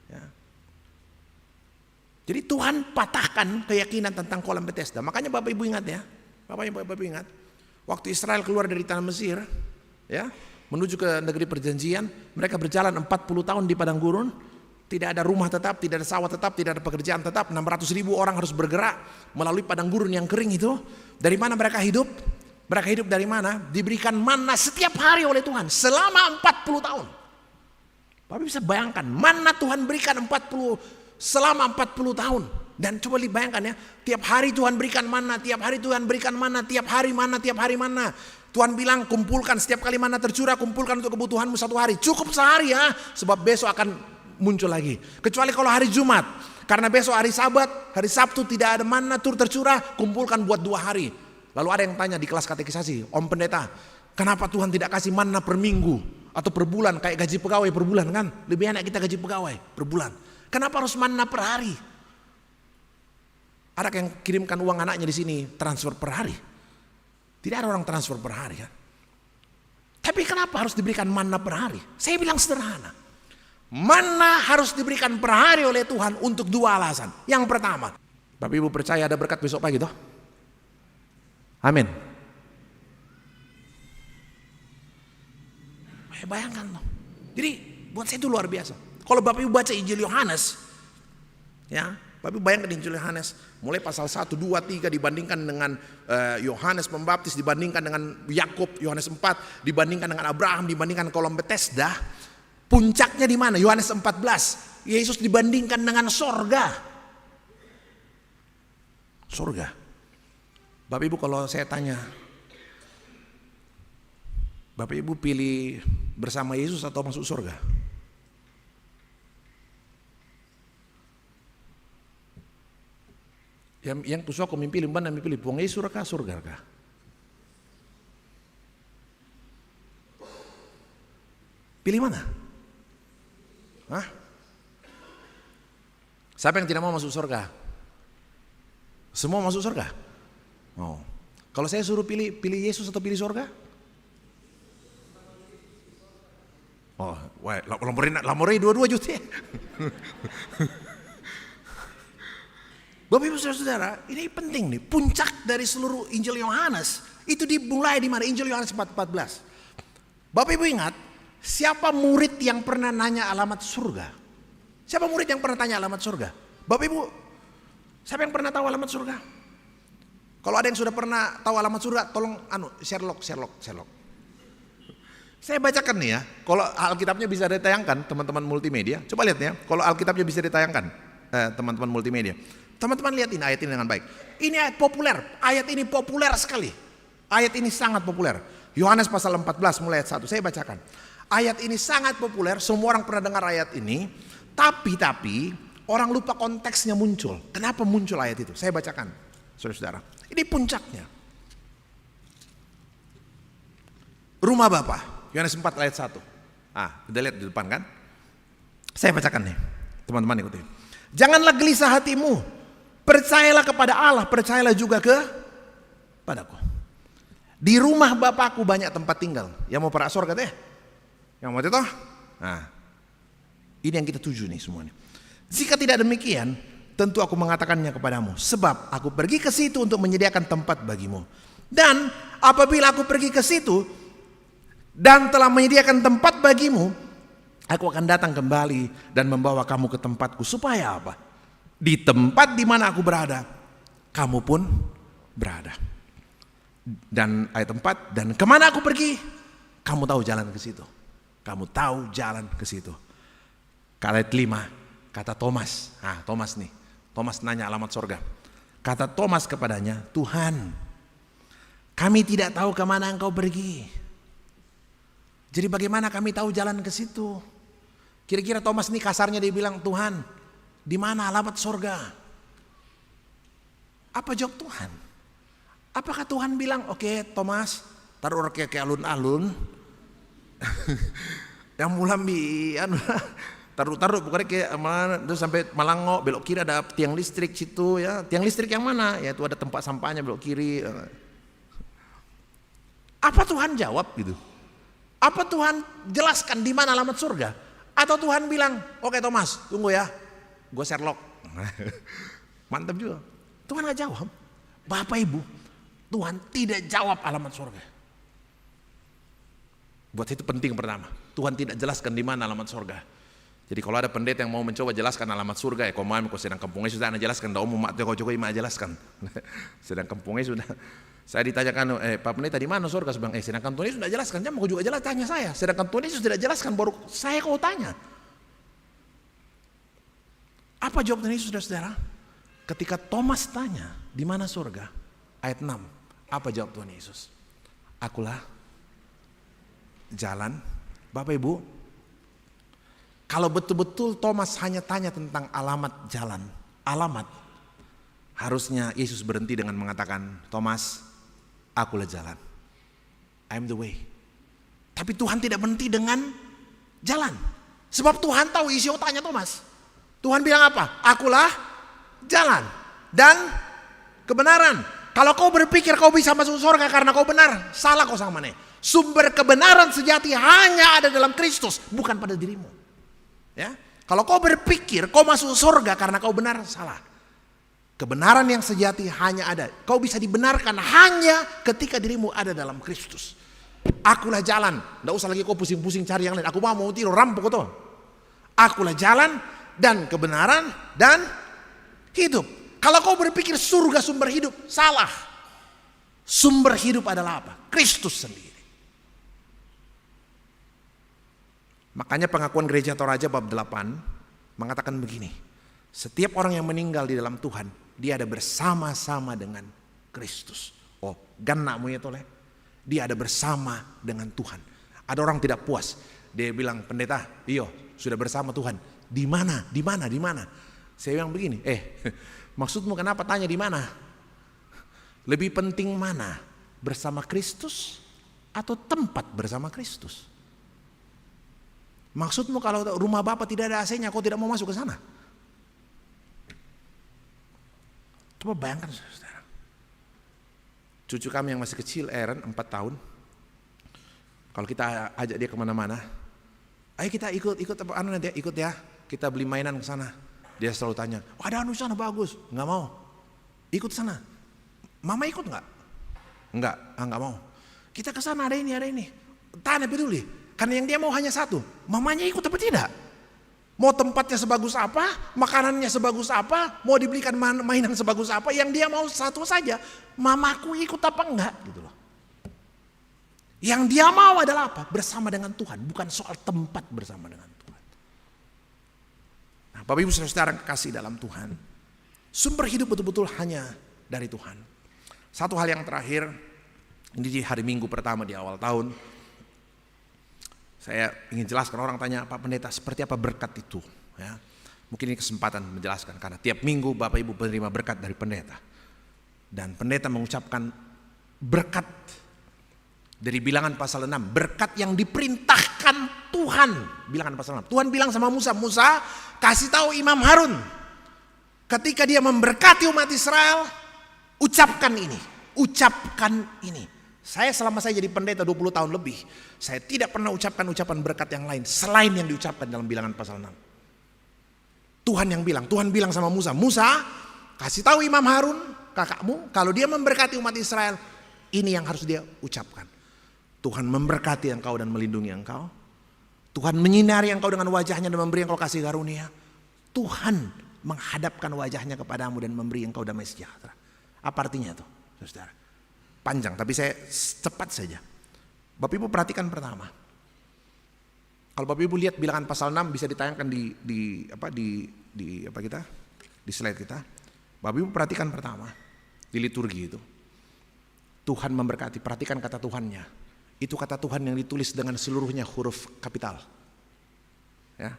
Ya. Jadi Tuhan patahkan keyakinan tentang kolam Bethesda. Makanya Bapak Ibu ingat ya, Bapak Ibu ingat. Waktu Israel keluar dari tanah Mesir, ya, menuju ke negeri perjanjian, mereka berjalan 40 tahun di padang gurun, tidak ada rumah tetap, tidak ada sawah tetap, tidak ada pekerjaan tetap, 600.000 orang harus bergerak melalui padang gurun yang kering itu. Dari mana mereka hidup? Mereka hidup dari mana? Diberikan manna setiap hari oleh Tuhan selama 40 tahun. Bapak bisa bayangkan, manna Tuhan berikan selama 40 tahun. Dan coba dibayangkan ya, tiap hari Tuhan berikan mana, tiap hari Tuhan berikan mana, tiap hari mana, tiap hari mana. Tuhan bilang kumpulkan setiap kali mana tercurah, kumpulkan untuk kebutuhanmu satu hari. Cukup sehari ya, sebab besok akan muncul lagi. Kecuali kalau hari Jumat, karena besok hari Sabat, hari Sabtu tidak ada mana tercurah, kumpulkan buat 2 hari. Lalu ada yang tanya di kelas katekisasi, Om Pendeta, kenapa Tuhan tidak kasih mana per minggu atau per bulan kayak gaji pegawai per bulan kan? Lebih enak kita gaji pegawai per bulan. Kenapa harus mana per hari? Ada yang kirimkan uang anaknya di sini transfer per hari? Tidak ada orang transfer per hari kan? Tapi kenapa harus diberikan manna per hari? Saya bilang sederhana. Manna harus diberikan per hari oleh Tuhan untuk 2 alasan. Yang pertama, Bapak Ibu percaya ada berkat besok pagi toh? Amin. Bayangkan loh. Jadi buat saya itu luar biasa. Kalau Bapak Ibu baca Injil Yohanes, ya, Bapak Ibu bayangkan Injil Yohanes, mulai pasal 1, 2, 3 dibandingkan dengan Yohanes Pembaptis, dibandingkan dengan Yakub, Yohanes 4, dibandingkan dengan Abraham, dibandingkan kolam Bethesda. Puncaknya di mana? Yohanes 14. Yesus dibandingkan dengan sorga. Sorga. Bapak Ibu kalau saya tanya, Bapak Ibu pilih bersama Yesus atau masuk surga? Yang tusuk aku pilih mana pilih buang Yesus kah surga kah? Pilih mana? Hah? Siapa yang tidak mau masuk surga? Semua masuk surga? Oh. Kalau saya suruh pilih Yesus atau pilih surga? Oh, wah, lamorei dua-dua juta. Bapak Ibu Saudara, ini penting nih. Puncak dari seluruh Injil Yohanes itu dimulai di mana? Injil Yohanes 4:14. Bapak Ibu ingat, siapa murid yang pernah nanya alamat surga? Siapa murid yang pernah tanya alamat surga? Bapak Ibu, siapa yang pernah tahu alamat surga? Kalau ada yang sudah pernah tahu alamat surga, tolong Sherlock. Saya bacakan nih ya. Kalau Alkitabnya bisa ditayangkan, teman-teman multimedia. Coba lihat ya. Kalau Alkitabnya bisa ditayangkan, teman-teman multimedia. Teman-teman lihat ini ayat ini dengan baik. Ini ayat populer. Ayat ini populer sekali. Ayat ini sangat populer. Yohanes pasal 14 mulai ayat 1. Saya bacakan. Ayat ini sangat populer. Semua orang pernah dengar ayat ini. Tapi orang lupa konteksnya muncul. Kenapa muncul ayat itu? Saya bacakan, saudara-saudara. Ini puncaknya. Rumah Bapa. Yohanes 4 ayat 1. Udah lihat di depan kan? Saya bacakan nih. Teman-teman ikuti. Janganlah gelisah hatimu. Percayalah kepada Allah, percayalah juga padaku. Di rumah Bapakku banyak tempat tinggal. Yang mau para surga teh? Yang mau itu? Ini yang kita tuju nih semuanya. Jika tidak demikian, tentu aku mengatakannya kepadamu. Sebab aku pergi ke situ untuk menyediakan tempat bagimu. Dan apabila aku pergi ke situ dan telah menyediakan tempat bagimu, aku akan datang kembali dan membawa kamu ke tempatku. Supaya apa? Di tempat di mana aku berada, kamu pun berada. Dan ayat 4, dan kemana aku pergi, kamu tahu jalan ke situ. Kamu tahu jalan ke situ. Ayat 5, kata Thomas. Thomas nih. Thomas nanya alamat surga. Kata Thomas kepadanya, Tuhan, kami tidak tahu kemana engkau pergi. Jadi bagaimana kami tahu jalan ke situ? Kira-kira Thomas nih kasarnya dia bilang, Tuhan, di mana alamat surga? Apa jawab Tuhan? Apakah Tuhan bilang, oke, Thomas, taruh ke alun-alun, yang mulambi, taruh pokoknya ke mana, terus sampai Malango, belok kiri ada tiang listrik situ ya. Tiang listrik yang mana? Ya itu ada tempat sampahnya belok kiri. Apa Tuhan jawab gitu? Apa Tuhan jelaskan di mana alamat surga? Atau Tuhan bilang, oke Thomas, tunggu ya, gue Sherlock. Mantap juga. Tuhan gak jawab. Bapak Ibu, Tuhan tidak jawab alamat surga. Buat itu penting pertama, Tuhan tidak jelaskan di mana alamat surga. Jadi kalau ada pendeta yang mau mencoba jelaskan alamat surga, kau sedang kampungnya sudah anda jelaskan, dah umum mak Jokowi mak jelaskan. Sedang kampungnya sudah. Saya ditanyakan, Pak Pendeta di mana surga? Saya bilang, sedangkan Tuhan Yesus sudah jelaskan. Jangan mau juga jelas tanya saya. Sedangkan Tuhan Yesus tidak jelaskan, baru saya kau tanya. Apa jawab Tuhan Yesus, saudara? Ketika Thomas tanya, di mana surga? Ayat 6, apa jawab Tuhan Yesus? Akulah jalan. Bapak Ibu, kalau betul-betul Thomas hanya tanya tentang alamat jalan, alamat, harusnya Yesus berhenti dengan mengatakan, Thomas, akulah jalan. I'm the way. Tapi Tuhan tidak berhenti dengan jalan. Sebab Tuhan tahu isi otaknya Thomas. Tuhan bilang apa? Akulah jalan dan kebenaran. Kalau kau berpikir kau bisa masuk surga karena kau benar, salah kau sama nih. Sumber kebenaran sejati hanya ada dalam Kristus, bukan pada dirimu. Ya, kalau kau berpikir kau masuk surga karena kau benar, salah. Kebenaran yang sejati hanya ada. Kau bisa dibenarkan hanya ketika dirimu ada dalam Kristus. Akulah jalan. Nggak usah lagi kau pusing-pusing cari yang lain. Aku mau tidur rampok itu. Akulah jalan dan kebenaran dan hidup. Kalau kau berpikir surga sumber hidup, salah. Sumber hidup adalah apa? Kristus sendiri. Makanya pengakuan Gereja Toraja bab 8 mengatakan begini. Setiap orang yang meninggal di dalam Tuhan, dia ada bersama-sama dengan Kristus. Oh, ganakmu ya toleh. Dia ada bersama dengan Tuhan. Ada orang tidak puas. Dia bilang, pendeta, iyo sudah bersama Tuhan. Di mana? Di mana? Di mana? Saya bilang begini, maksudmu kenapa tanya di mana? Lebih penting mana? Bersama Kristus atau tempat bersama Kristus? Maksudmu kalau rumah Bapak tidak ada AC-nya, kau tidak mau masuk ke sana? Coba bayangkan saudara. Cucu kami yang masih kecil, Aaron 4 tahun. Kalau kita ajak dia kemana-mana, ayo kita ikut nanti ikut ya. Kita beli mainan ke sana. Dia selalu tanya, ada anu sana bagus. Nggak mau. Ikut sana. Mama ikut nggak? Nggak mau. Kita ke sana, ada ini. Tanya peduli. Karena yang dia mau hanya satu. Mamanya ikut apa tidak? Mau tempatnya sebagus apa, makanannya sebagus apa, mau dibelikan mainan sebagus apa, yang dia mau satu saja. Mamaku ikut apa enggak gitu loh. Yang dia mau adalah apa? Bersama dengan Tuhan, bukan soal tempat bersama dengan Tuhan. Nah, Bapak Ibu Saudara kasih dalam Tuhan, sumber hidup betul-betul hanya dari Tuhan. Satu hal yang terakhir, ini di hari Minggu pertama di awal tahun, saya ingin jelaskan. Orang tanya, Pak Pendeta, seperti apa berkat itu? Ya, mungkin ini kesempatan menjelaskan, karena tiap minggu Bapak Ibu menerima berkat dari pendeta. Dan pendeta mengucapkan berkat dari Bilangan pasal 6, berkat yang diperintahkan Tuhan. Bilangan pasal 6. Tuhan bilang sama Musa, Musa kasih tahu Imam Harun, ketika dia memberkati umat Israel, ucapkan ini. Saya selama saya jadi pendeta 20 tahun lebih, saya tidak pernah ucapkan ucapan berkat yang lain selain yang diucapkan dalam Bilangan pasal 6. Tuhan bilang sama Musa, Musa kasih tahu Imam Harun, kakakmu, kalau dia memberkati umat Israel, ini yang harus dia ucapkan. Tuhan memberkati engkau dan melindungi engkau. Tuhan menyinari engkau dengan wajahnya dan memberi engkau kasih karunia. Tuhan menghadapkan wajahnya kepadamu dan memberi engkau damai sejahtera. Apa artinya itu, saudara? Panjang, tapi saya cepat saja. Bapak Ibu perhatikan pertama. Kalau Bapak Ibu lihat Bilangan pasal 6 bisa ditayangkan di slide kita. Bapak Ibu perhatikan pertama di liturgi itu. Tuhan memberkati, perhatikan kata Tuhannya. Itu kata Tuhan yang ditulis dengan seluruhnya huruf kapital. Ya.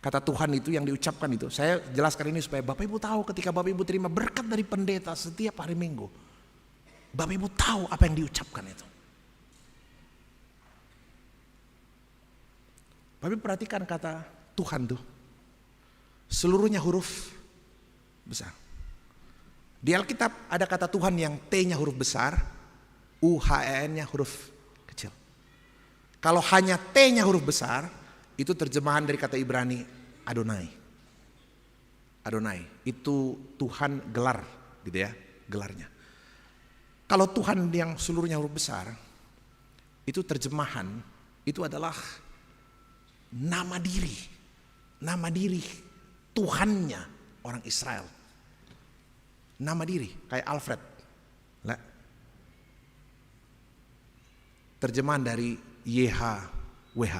Kata Tuhan itu yang diucapkan itu. Saya jelaskan ini supaya Bapak Ibu tahu ketika Bapak Ibu terima berkat dari pendeta setiap hari Minggu. Bapak Ibu tahu apa yang diucapkan itu. Bapak Ibu perhatikan kata Tuhan tuh. Seluruhnya huruf besar. Di Alkitab ada kata Tuhan yang T-nya huruf besar, U-H-E-N-nya huruf kecil. Kalau hanya T-nya huruf besar, itu terjemahan dari kata Ibrani Adonai. Adonai itu Tuhan gelar gitu ya, gelarnya. Kalau Tuhan yang seluruhnya huruf besar, itu terjemahan, itu adalah nama diri. Nama diri Tuhannya orang Israel. Nama diri, kayak Alfred. Terjemahan dari YHWH.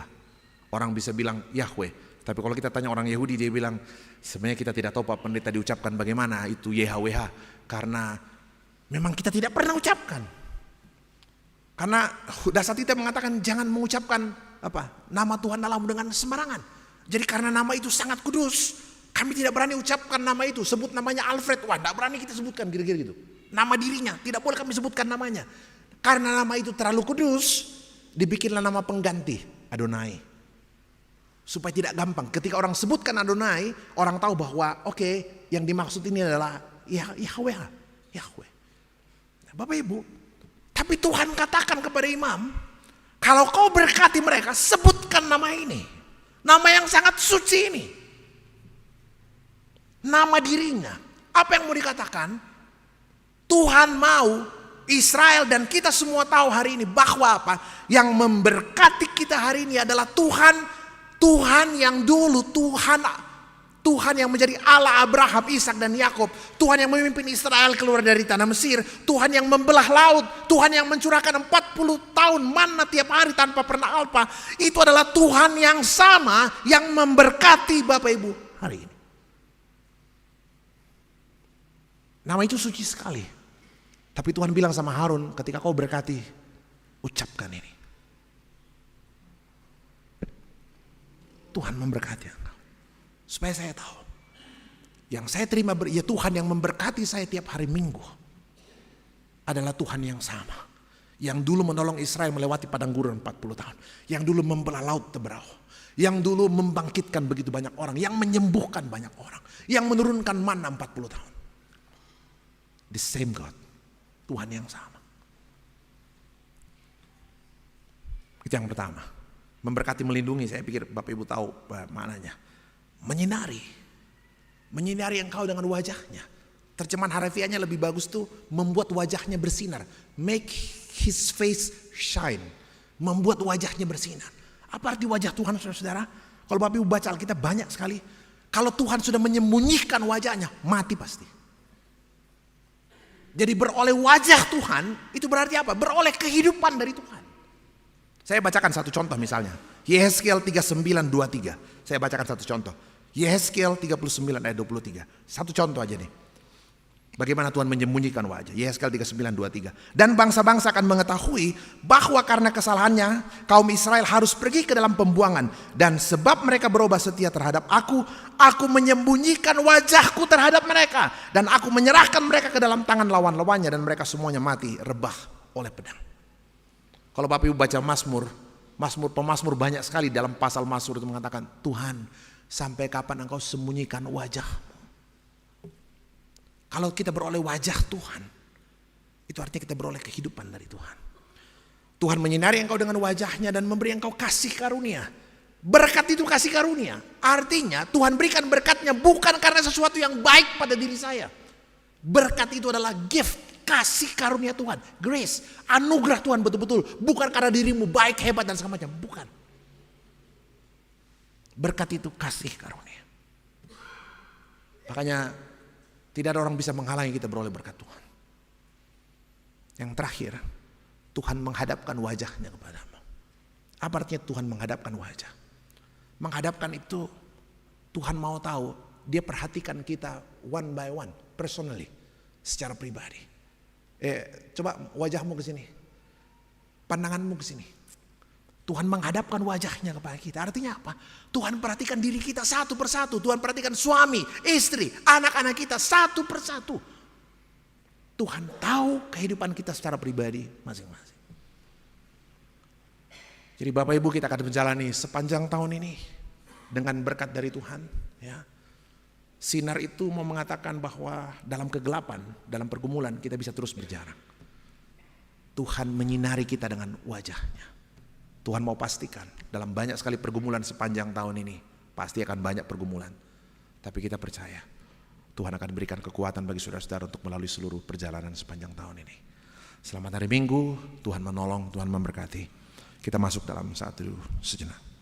Orang bisa bilang Yahweh. Tapi kalau kita tanya orang Yahudi, dia bilang, sebenarnya kita tidak tahu Pak Pendeta diucapkan bagaimana itu YHWH. Karena memang kita tidak pernah ucapkan. Karena dasar kita mengatakan jangan mengucapkan nama Tuhan Allahmu dengan sembarangan. Jadi karena nama itu sangat kudus, kami tidak berani ucapkan nama itu. Sebut namanya Alfred, wah tidak berani kita sebutkan kira-kira gitu. Nama dirinya, tidak boleh kami sebutkan namanya. Karena nama itu terlalu kudus, dibikinlah nama pengganti, Adonai. Supaya tidak gampang, ketika orang sebutkan Adonai, orang tahu bahwa oke, yang dimaksud ini adalah Yahweh. Yahweh. Bapak Ibu, tapi Tuhan katakan kepada imam, kalau kau berkati mereka, sebutkan nama ini. Nama yang sangat suci ini. Nama dirinya. Apa yang mau dikatakan? Tuhan mau Israel dan kita semua tahu hari ini bahwa apa? Yang memberkati kita hari ini adalah Tuhan yang dulu, Tuhan yang menjadi Allah Abraham, Ishak dan Yakub, Tuhan yang memimpin Israel keluar dari tanah Mesir, Tuhan yang membelah laut, Tuhan yang mencurahkan 40 tahun manna tiap hari tanpa pernah alpa. Itu adalah Tuhan yang sama yang memberkati Bapak Ibu hari ini. Nama itu suci sekali. Tapi Tuhan bilang sama Harun, ketika kau berkati ucapkan ini. Tuhan memberkati engkau. Supaya saya tahu. Yang saya terima ya Tuhan yang memberkati saya tiap hari Minggu adalah Tuhan yang sama. Yang dulu menolong Israel melewati padang gurun 40 tahun. Yang dulu membelah laut Teberau. Yang dulu membangkitkan begitu banyak orang. Yang menyembuhkan banyak orang. Yang menurunkan manna 40 tahun. The same God. Tuhan yang sama. Itu yang pertama. Memberkati, melindungi. Saya pikir Bapak Ibu tahu maknanya. Menyinari. Menyinari engkau dengan wajahnya. Terjemahan harafiahnya lebih bagus tuh, membuat wajahnya bersinar. Make his face shine. Membuat wajahnya bersinar. Apa arti wajah Tuhan, saudara-saudara? Kalau Bapak Ibu baca Alkitab banyak sekali. Kalau Tuhan sudah menyembunyikan wajahnya, mati pasti. Jadi beroleh wajah Tuhan, itu berarti apa? Beroleh kehidupan dari Tuhan. Saya bacakan satu contoh misalnya. Yehezkiel 39:23. Saya bacakan satu contoh. Yehezkiel 39 ayat 23. Satu contoh aja nih. Bagaimana Tuhan menyembunyikan wajah. Yehezkiel 39:23. Dan bangsa-bangsa akan mengetahui bahwa karena kesalahannya kaum Israel harus pergi ke dalam pembuangan. Dan sebab mereka berubah setia terhadap aku menyembunyikan wajahku terhadap mereka. Dan aku menyerahkan mereka ke dalam tangan lawan-lawannya. Dan mereka semuanya mati rebah oleh pedang. Kalau Bapak Ibu baca Pemazmur banyak sekali dalam pasal Mazmur itu mengatakan, Tuhan, sampai kapan engkau sembunyikan wajahmu? Kalau kita beroleh wajah Tuhan, itu artinya kita beroleh kehidupan dari Tuhan. Tuhan menyinari engkau dengan wajahnya dan memberi engkau kasih karunia. Berkat itu kasih karunia. Artinya Tuhan berikan berkatnya bukan karena sesuatu yang baik pada diri saya. Berkat itu adalah gift, kasih karunia Tuhan. Grace, anugerah Tuhan betul-betul. Bukan karena dirimu baik, hebat dan segala macam. Bukan. Berkat itu kasih karunia. Makanya tidak ada orang bisa menghalangi kita beroleh berkat Tuhan. Yang terakhir, Tuhan menghadapkan wajahnya kepadamu. Apa artinya Tuhan menghadapkan wajah? Menghadapkan itu Tuhan mau tahu, dia perhatikan kita one by one, personally, secara pribadi. Coba wajahmu ke sini. Pandanganmu ke sini. Tuhan menghadapkan wajahnya kepada kita. Artinya apa? Tuhan perhatikan diri kita satu persatu. Tuhan perhatikan suami, istri, anak-anak kita satu persatu. Tuhan tahu kehidupan kita secara pribadi masing-masing. Jadi Bapak Ibu, kita akan menjalani sepanjang tahun ini dengan berkat dari Tuhan. Ya. Sinar itu mau mengatakan bahwa dalam kegelapan, dalam pergumulan kita bisa terus berjalan. Tuhan menyinari kita dengan wajahnya. Tuhan mau pastikan dalam banyak sekali pergumulan sepanjang tahun ini. Pasti akan banyak pergumulan. Tapi kita percaya Tuhan akan berikan kekuatan bagi saudara-saudara untuk melalui seluruh perjalanan sepanjang tahun ini. Selamat hari Minggu, Tuhan menolong, Tuhan memberkati. Kita masuk dalam satu sejenak.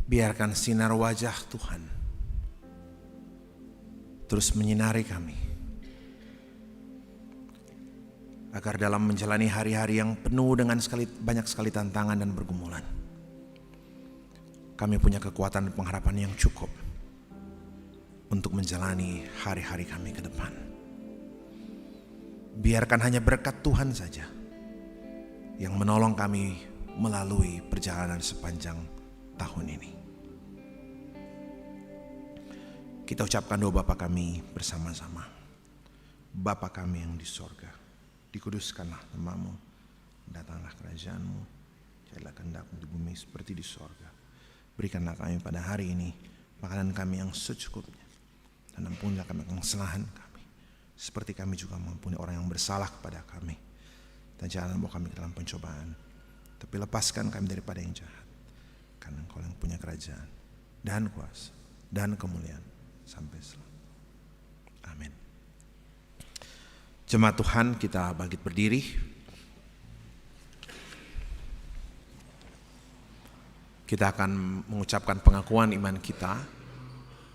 Biarkan sinar wajah Tuhan terus menyinari kami. Agar dalam menjalani hari-hari yang penuh dengan banyak sekali tantangan dan pergumulan, kami punya kekuatan dan pengharapan yang cukup untuk menjalani hari-hari kami ke depan. Biarkan hanya berkat Tuhan saja yang menolong kami melalui perjalanan sepanjang tahun ini. Kita ucapkan doa Bapa kami bersama-sama. Bapa kami yang di sorga, dikuduskanlah nama-Mu, datanglah kerajaan-Mu, jadilah kehendak-Mu di bumi seperti di sorga. Berikanlah kami pada hari ini makanan kami yang secukupnya, dan ampunilah kami kesalahan kami, seperti kami juga mengampuni orang yang bersalah kepada kami. Dan jangan bawa kami ke dalam pencobaan, tapi lepaskan kami daripada yang jahat. Karena Engkau yang punya kerajaan dan kuasa dan kemuliaan sampai selalu. Amin. Jemaat Tuhan, kita bangkit berdiri. Kita akan mengucapkan pengakuan iman kita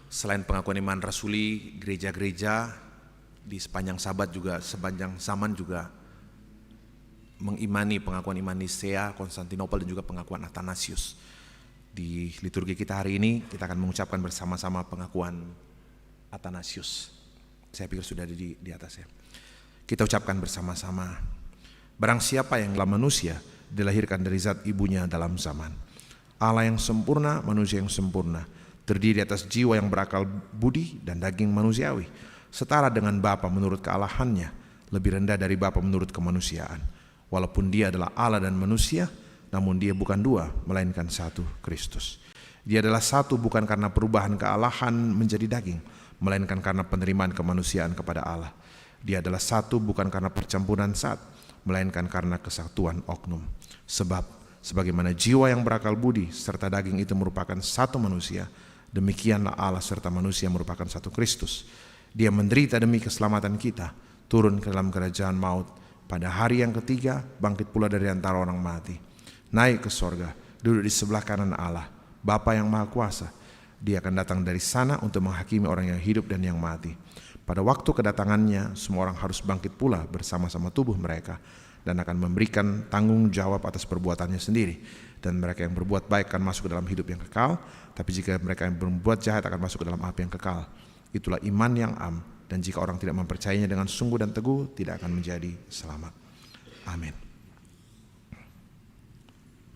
Selain pengakuan iman rasuli, gereja-gereja di sepanjang Sabat juga, sepanjang zaman juga mengimani pengakuan iman Nisea, Konstantinopel, dan juga pengakuan Athanasius. Di liturgi kita hari ini kita akan mengucapkan bersama-sama pengakuan Athanasius. Saya pikir sudah ada di atas ya. Kita ucapkan bersama-sama. Barang siapa yang dalam manusia dilahirkan dari zat ibunya dalam zaman. Allah yang sempurna, manusia yang sempurna, terdiri atas jiwa yang berakal budi dan daging manusiawi, setara dengan Bapa menurut kealahannya, lebih rendah dari Bapa menurut kemanusiaan. Walaupun dia adalah Allah dan manusia, namun dia bukan dua, melainkan satu, Kristus. Dia adalah satu bukan karena perubahan kealahan menjadi daging, melainkan karena penerimaan kemanusiaan kepada Allah. Dia adalah satu bukan karena percampuran zat, melainkan karena kesatuan oknum. Sebab sebagaimana jiwa yang berakal budi serta daging itu merupakan satu manusia, demikianlah Allah serta manusia merupakan satu Kristus. Dia menderita demi keselamatan kita, turun ke dalam kerajaan maut, pada hari yang ketiga bangkit pula dari antara orang mati, naik ke sorga, duduk di sebelah kanan Allah, Bapa yang Maha Kuasa. Dia akan datang dari sana untuk menghakimi orang yang hidup dan yang mati. Pada waktu kedatangannya, semua orang harus bangkit pula bersama-sama tubuh mereka, dan akan memberikan tanggung jawab atas perbuatannya sendiri. Dan mereka yang berbuat baik akan masuk ke dalam hidup yang kekal, tapi jika mereka yang berbuat jahat akan masuk ke dalam api yang kekal. Itulah iman yang am. Dan jika orang tidak mempercayainya dengan sungguh dan teguh, tidak akan menjadi selamat. Amin.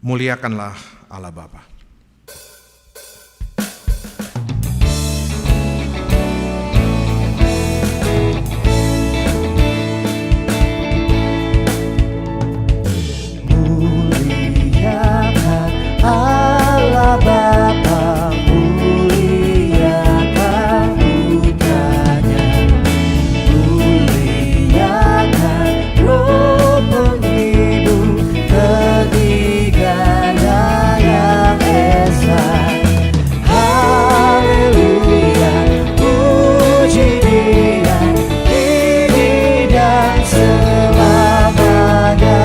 Muliakanlah Allah Bapa. Muliakan Allah Bapa, muliakan putranya, muliakan Roh penghidup ketiganya yang esa. Haleluya, puji Dia kini dan selamanya.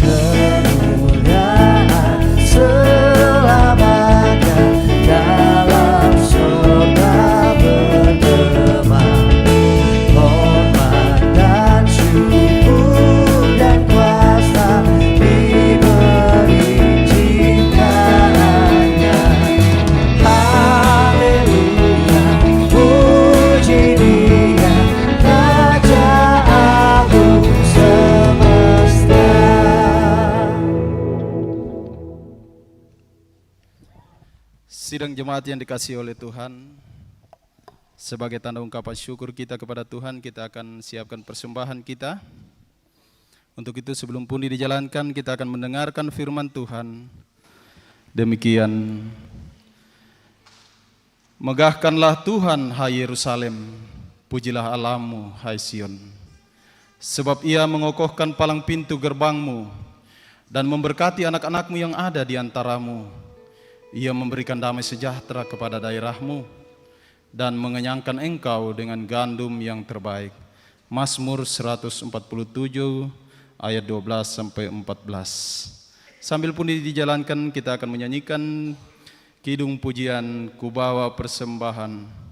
Kemuliaan selamanya dalam surga bergema. Hormat dan syukur dan kuasa diberi ciptaannya. Haleluya, puji Dia, Raja Agung semesta. Sidang jemaat yang dikasihi oleh Tuhan, sebagai tanda ungkapan syukur kita kepada Tuhan, kita akan siapkan persembahan kita. Untuk itu sebelum pundi dijalankan, kita akan mendengarkan firman Tuhan. Demikian, megahkanlah Tuhan, hai Yerusalem, pujilah Allahmu, hai Sion. Sebab Ia mengokohkan palang pintu gerbangmu dan memberkati anak-anakmu yang ada di antaramu. Ia memberikan damai sejahtera kepada daerahmu dan mengenyangkan engkau dengan gandum yang terbaik. Mazmur 147 ayat 12-14. Sambil pun dijalankan, kita akan menyanyikan kidung pujian Kubawa Persembahan.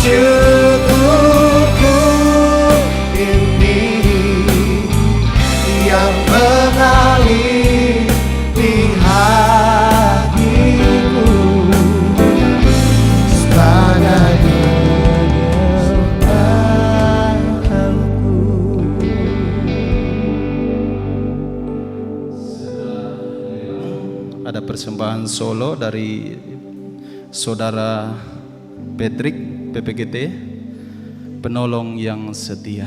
syukurku ini yang mengalir di hatiku sebagai penyembahanku. Ada persembahan solo dari Saudara Patrick PPGT, penolong yang setia.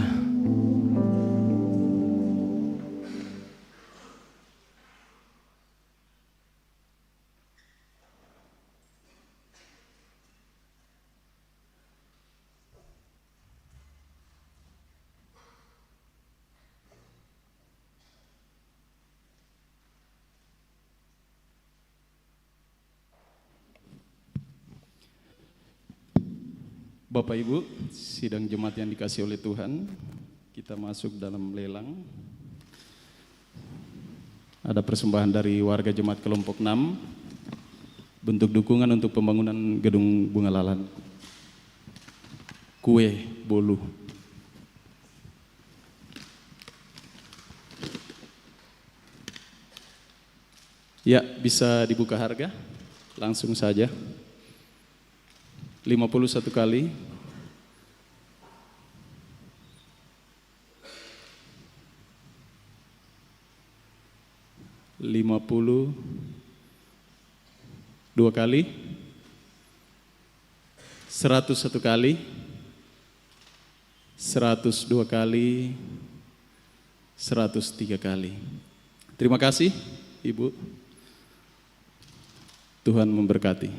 Bapak Ibu, sidang jemaat yang dikasihi oleh Tuhan, kita masuk dalam lelang. Ada persembahan dari warga jemaat kelompok 6, bentuk dukungan untuk pembangunan gedung Bunga Lalan, kue bolu. Ya, bisa dibuka harga, langsung saja. 51 kali. Dua kali, 101 kali, 102 kali, 103 kali. Terima kasih, Ibu. Tuhan memberkati.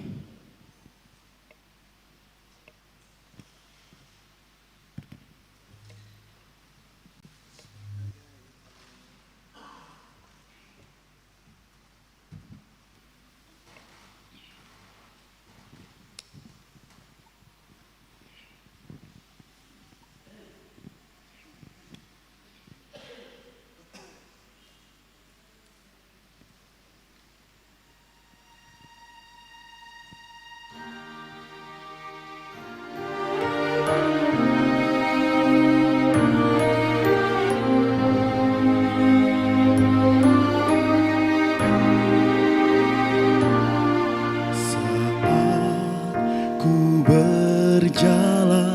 Ku berjalan,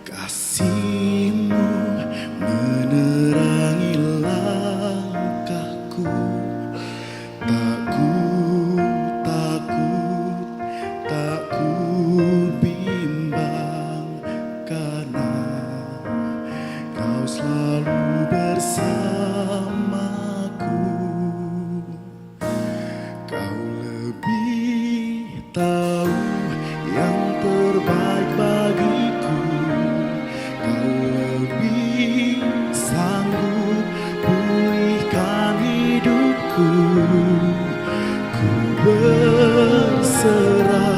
kasih-Mu menerangi langkahku. Tak ku bimbang, karena Kau selalu bersamaku. Kau lebih tahu yang terbaik bagiku. Kau lebih sanggup pulihkan hidupku. Ku berserah,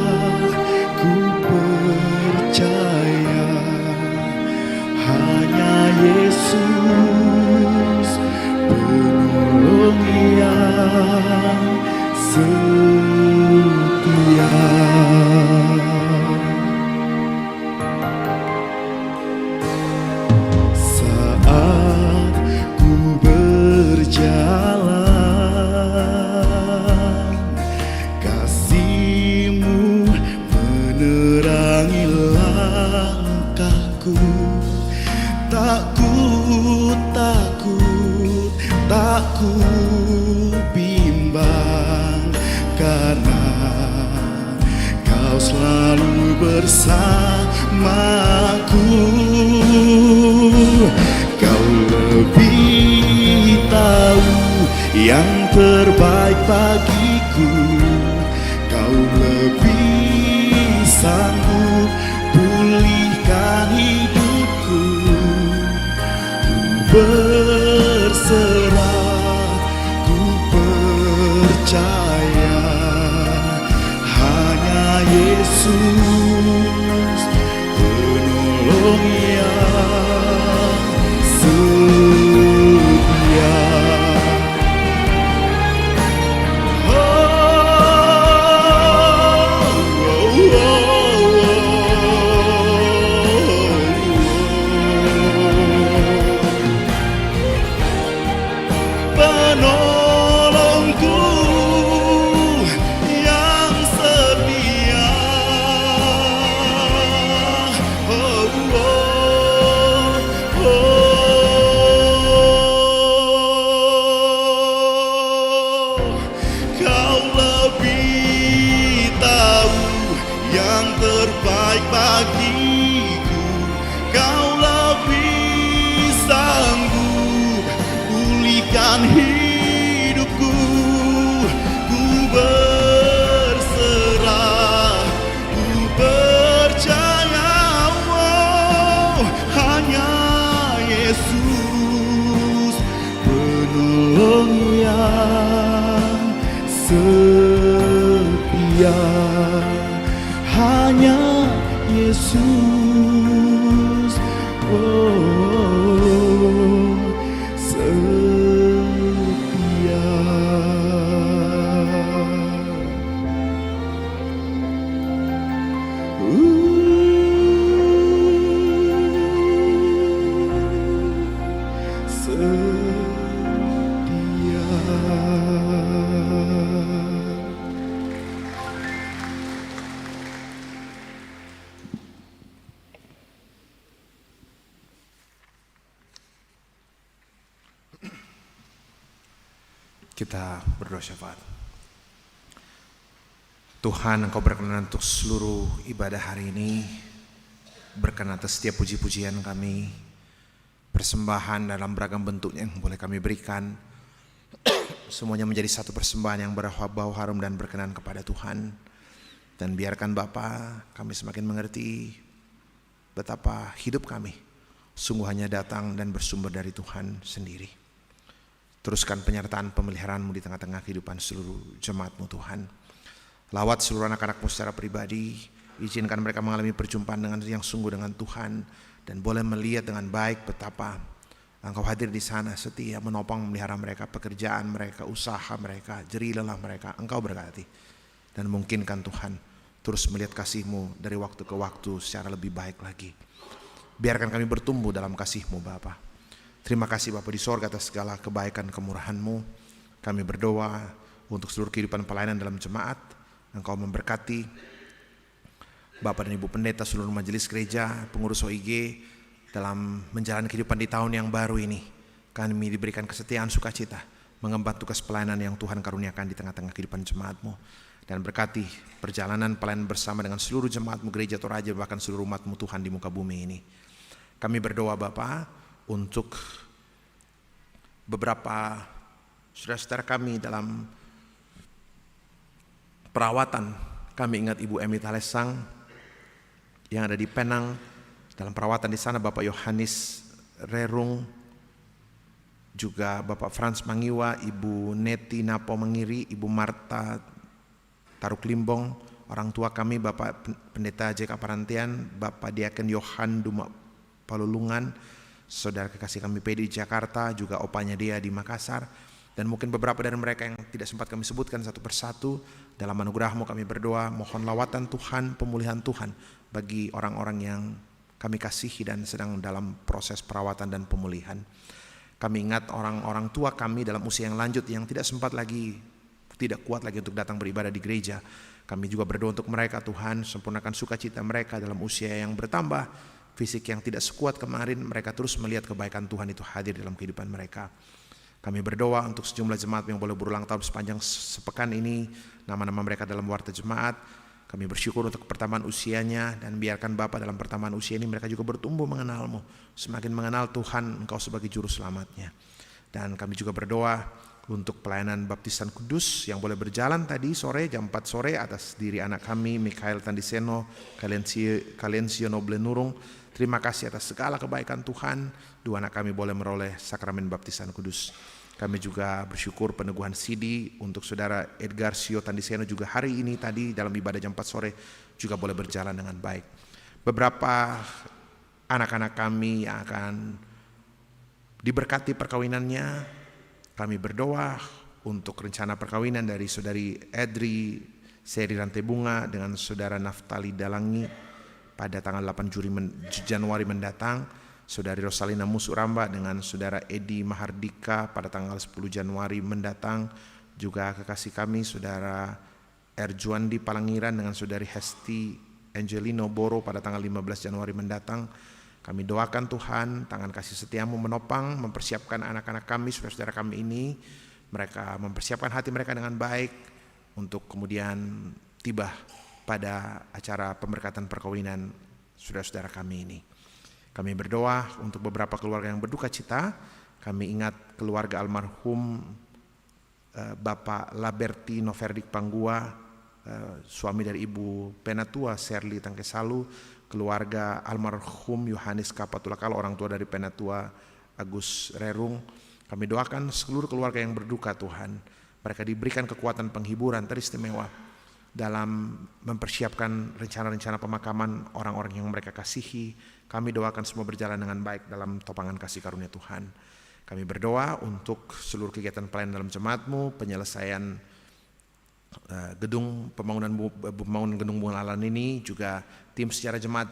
ku percaya, hanya Yesus penolong yang setia. Saat ku berjalan, kasih-Mu menerangi langkahku. Tak ku bimbang, karena Kau selalu bersamaku. Kau lebih tahu yang terbaik bagiku. Kau lebih sanggup pulihkan hidupku. Ku berserah, ku percaya, hanya Yesus penolong yang setia. Oh, oh, oh. terbaik bagiku. Kau lebih sanggup pulihkan hidupku. Ku berserah, ku percaya, oh, hanya Yesus penolong yang setia. Hanya Yesus, oh, setia. Kita berdoa syafaat. Tuhan, Engkau berkenan untuk seluruh ibadah hari ini, berkenan atas setiap puji-pujian kami, persembahan dalam beragam bentuknya yang boleh kami berikan. Semuanya menjadi satu persembahan yang berbau harum dan berkenan kepada Tuhan. Dan biarkan Bapa kami semakin mengerti betapa hidup kami sungguh hanya datang dan bersumber dari Tuhan sendiri. Teruskan penyertaan pemeliharaan-Mu di tengah-tengah kehidupan seluruh jemaat-Mu Tuhan. Lawat seluruh anak-anak-Mu secara pribadi, izinkan mereka mengalami perjumpaan dengan yang sungguh dengan Tuhan, dan boleh melihat dengan baik betapa Engkau hadir di sana setia menopang memelihara mereka, pekerjaan mereka, usaha mereka, jerih lelah mereka. Engkau berkati dan mungkinkan Tuhan terus melihat kasih-Mu dari waktu ke waktu secara lebih baik lagi. Biarkan kami bertumbuh dalam kasih-Mu Bapa. Terima kasih Bapa di sorga atas segala kebaikan kemurahan-Mu. Kami berdoa untuk seluruh kehidupan pelayanan dalam jemaat. Engkau memberkati Bapak dan Ibu Pendeta, seluruh majelis gereja, pengurus OIG dalam menjalani kehidupan di tahun yang baru ini. Kami diberikan kesetiaan sukacita mengemban tugas pelayanan yang Tuhan karuniakan di tengah-tengah kehidupan jemaat-Mu. Dan berkati perjalanan pelayanan bersama dengan seluruh jemaat-Mu gereja Toraja, bahkan seluruh umat-Mu Tuhan di muka bumi ini. Kami berdoa Bapa untuk beberapa saudara-saudara kami dalam perawatan. Kami ingat Ibu Emi Talesang yang ada di Penang dalam perawatan di sana, Bapak Yohanes Rerung, juga Bapak Frans Mangiwa, Ibu Neti Napo Mengiri, Ibu Marta Taruk Limbong, orang tua kami Bapak Pendeta J.K. Parantian, Bapak Diaken Yohan Duma Palulungan, saudara kekasih kami Pedi di Jakarta, juga opanya dia di Makassar, dan mungkin beberapa dari mereka yang tidak sempat kami sebutkan satu persatu. Dalam anugerah-Mu kami berdoa, mohon lawatan Tuhan, pemulihan Tuhan bagi orang-orang yang kami kasihi dan sedang dalam proses perawatan dan pemulihan. Kami ingat orang-orang tua kami dalam usia yang lanjut yang tidak sempat lagi, tidak kuat lagi untuk datang beribadah di gereja. Kami juga berdoa untuk mereka, Tuhan sempurnakan sukacita mereka dalam usia yang bertambah. Fisik yang tidak sekuat kemarin, mereka terus melihat kebaikan Tuhan itu hadir dalam kehidupan mereka. Kami berdoa untuk sejumlah jemaat yang boleh berulang tahun sepanjang sepekan ini, nama-nama mereka dalam warta jemaat. Kami bersyukur untuk pertambahan usianya, dan biarkan Bapa dalam pertambahan usia ini mereka juga bertumbuh mengenal-Mu, semakin mengenal Tuhan, Engkau sebagai juru selamatnya. Dan kami juga berdoa untuk pelayanan baptisan kudus yang boleh berjalan tadi sore jam 4 sore atas diri anak kami Mikhail Tandiseno, Kalensiono Blenurung. Terima kasih atas segala kebaikan Tuhan. Dua anak kami boleh meroleh sakramen baptisan kudus. Kami juga bersyukur peneguhan sidi untuk saudara Edgar Sio Tandiseno juga hari ini tadi dalam ibadah jam 4 sore juga boleh berjalan dengan baik. Beberapa anak-anak kami yang akan diberkati perkawinannya, kami berdoa untuk rencana perkawinan dari saudari Edri Seri Rantebunga dengan saudara Naftali Dalangi pada tanggal 8 Januari mendatang, saudari Rosalina Musuramba dengan saudara Edi Mahardika pada tanggal 10 Januari mendatang, juga kekasih kami saudara Erjuandi Palangiran dengan saudari Hesti Angelino Boro pada tanggal 15 Januari mendatang. Kami doakan Tuhan, tangan kasih setiamu menopang, mempersiapkan anak-anak kami, saudara-saudara kami ini, mereka mempersiapkan hati mereka dengan baik untuk kemudian tiba pada acara pemberkatan perkawinan saudara-saudara kami ini. Kami berdoa untuk beberapa keluarga yang berduka cita. Kami ingat keluarga almarhum Bapak Laberti Noverdik Panggua, suami dari Ibu Penatua Serli Tangkesalu, keluarga almarhum Yohanes Kapatulakal, orang tua dari Penatua Agus Rerung. Kami doakan seluruh keluarga yang berduka Tuhan, mereka diberikan kekuatan penghiburan teristimewa dalam mempersiapkan rencana-rencana pemakaman orang-orang yang mereka kasihi. Kami doakan semua berjalan dengan baik dalam topangan kasih karunia Tuhan. Kami berdoa untuk seluruh kegiatan pelayanan dalam jemaatmu, penyelesaian pembangunan gedung pengenalan ini, juga tim secara jemaat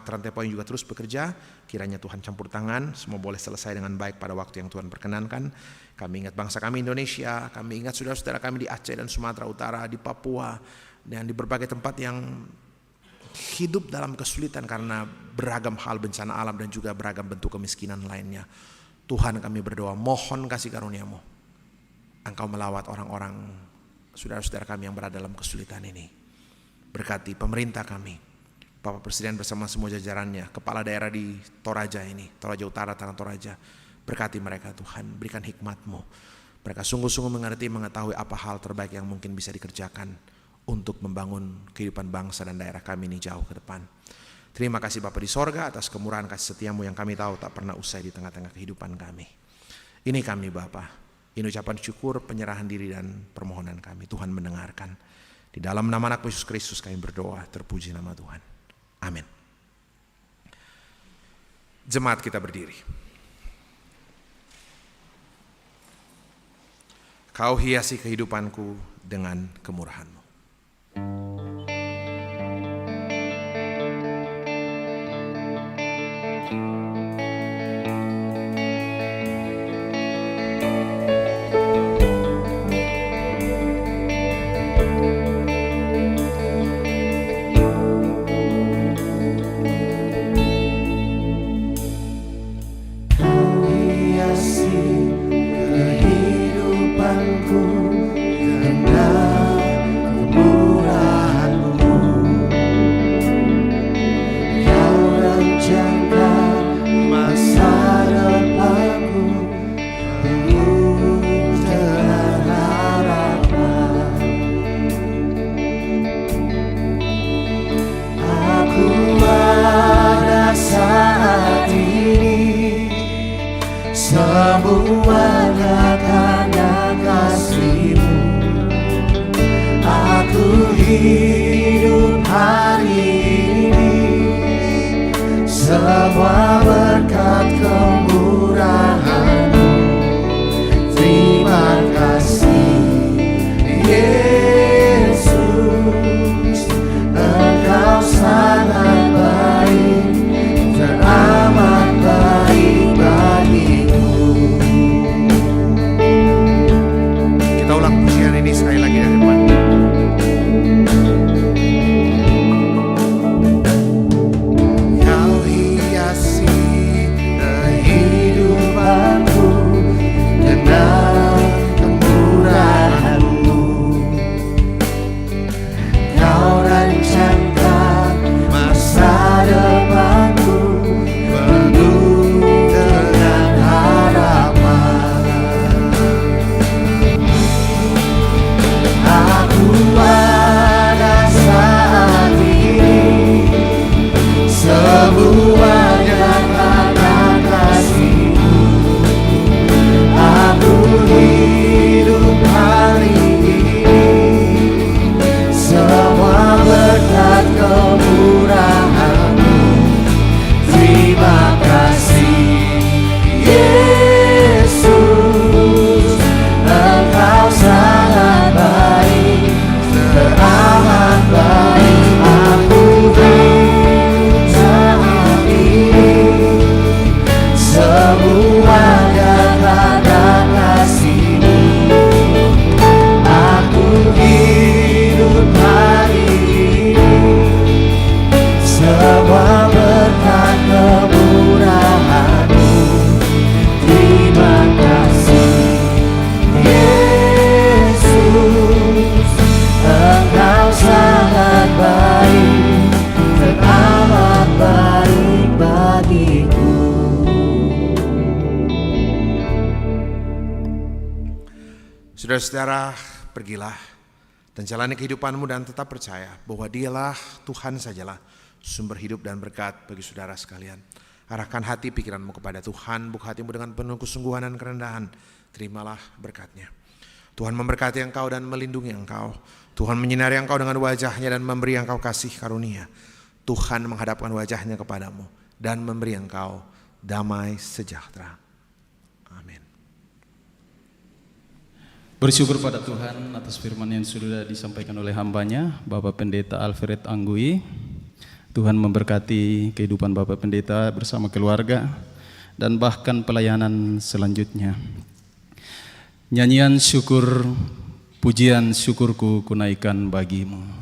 Rantai Poin juga terus bekerja. Kiranya Tuhan campur tangan, semua boleh selesai dengan baik pada waktu yang Tuhan perkenankan. Kami ingat bangsa kami Indonesia, kami ingat saudara-saudara kami di Aceh dan Sumatera Utara, di Papua, dan di berbagai tempat yang hidup dalam kesulitan karena beragam hal bencana alam dan juga beragam bentuk kemiskinan lainnya. Tuhan, kami berdoa, mohon kasih karunia-Mu, Engkau melawat orang-orang saudara-saudara kami yang berada dalam kesulitan ini. Berkati pemerintah kami, Bapak Presiden bersama semua jajarannya, kepala daerah di Toraja ini, Toraja Utara, Tanah Toraja. Berkati mereka Tuhan, berikan hikmat-Mu. Mereka sungguh-sungguh mengerti, mengetahui apa hal terbaik yang mungkin bisa dikerjakan untuk membangun kehidupan bangsa dan daerah kami ini jauh ke depan. Terima kasih Bapa di sorga atas kemurahan kasih setia-Mu yang kami tahu tak pernah usai di tengah-tengah kehidupan kami. Ini kami Bapa, ini ucapan syukur, penyerahan diri dan permohonan kami. Tuhan mendengarkan. Di dalam nama anak Yesus Kristus kami berdoa, terpuji nama Tuhan. Amin. Jemaat kita berdiri. Kau hiasi kehidupanku dengan kemurahan-Mu. Kehidupanku dengan Saudara-saudara, pergilah dan jalani kehidupanmu dan tetap percaya bahwa Dialah Tuhan sajalah sumber hidup dan berkat bagi saudara sekalian. Arahkan hati pikiranmu kepada Tuhan, buka hatimu dengan penuh kesungguhan dan kerendahan. Terimalah berkat-Nya. Tuhan memberkati engkau dan melindungi engkau. Tuhan menyinari engkau dengan wajah-Nya dan memberi engkau kasih karunia. Tuhan menghadapkan wajah-Nya kepadamu dan memberi engkau damai sejahtera. Amin. Bersyukur pada Tuhan atas firman yang sudah disampaikan oleh hamba-Nya, Bapak Pendeta Alfred Anggui. Tuhan memberkati kehidupan Bapak Pendeta bersama keluarga dan bahkan pelayanan selanjutnya. Nyanyian syukur, pujian syukurku kunaikan bagimu.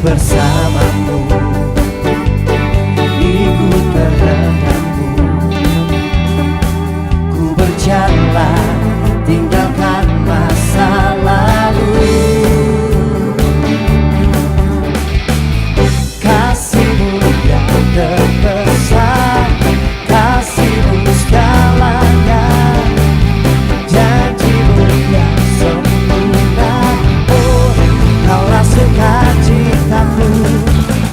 Bersamamu, ikut kehendakmu, ku berjalan tinggalkan masa lalu. Kasih-Mu yang terbesar, kasih-Mu segalanya, janji-Mu yang sempurna. Oh, Kaulah sukacitaku,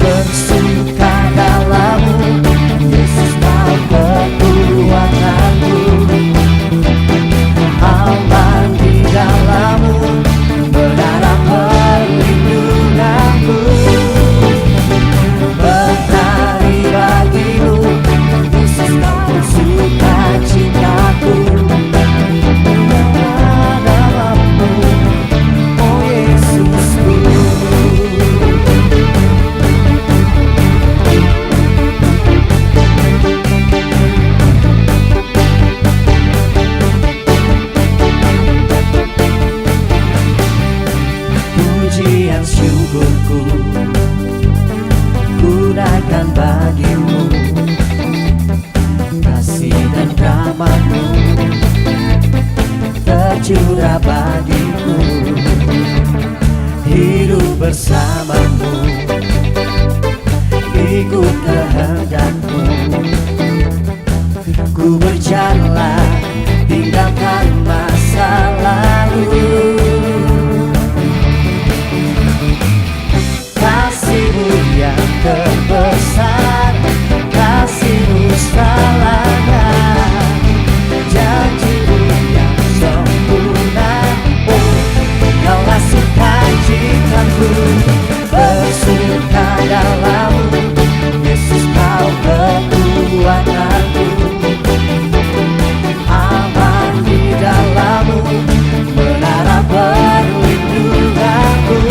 bersuka dalam-Mu, Yesus Kau kekuatanku. Aman di dalam-Mu, berharap perlindungan-Mu. Menari bagi-Mu, Yesus Kau sukacitaku. Dalam-Mu, oh Yesusku. Pujian syukurku gunakan bagi-Mu, kasih dan rahmat-Mu tercurah bagiku. Hidup bersama-Mu, ikut kehendak-Mu, ku berjalan tinggalkan masa lalu. Kasih-Mu yang terbesar, kasih-Mu segalanya, janji-Mu yang sempurna. Oh, Kaulah sukacitaku, bersuka dalam-Mu, Yesus Kau kekuatanku. Aman di dalam-Mu, berharap perlindungan-Mu.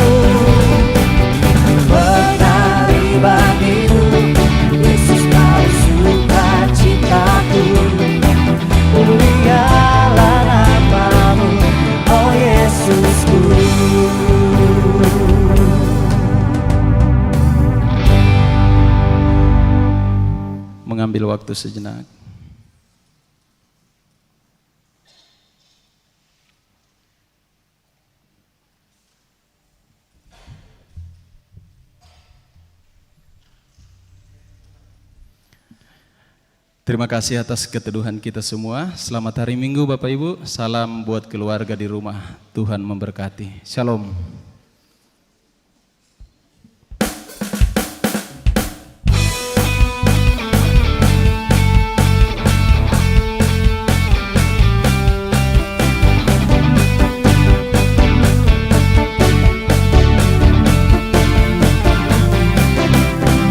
Menari bagi-Mu, Yesus Kau sukacitaku. Mulialah nama-Mu, oh Yesusku. Mengambil waktu sejenak. Terima kasih atas keteduhan kita semua. Selamat hari Minggu Bapak Ibu. Salam buat keluarga di rumah. Tuhan memberkati. Shalom.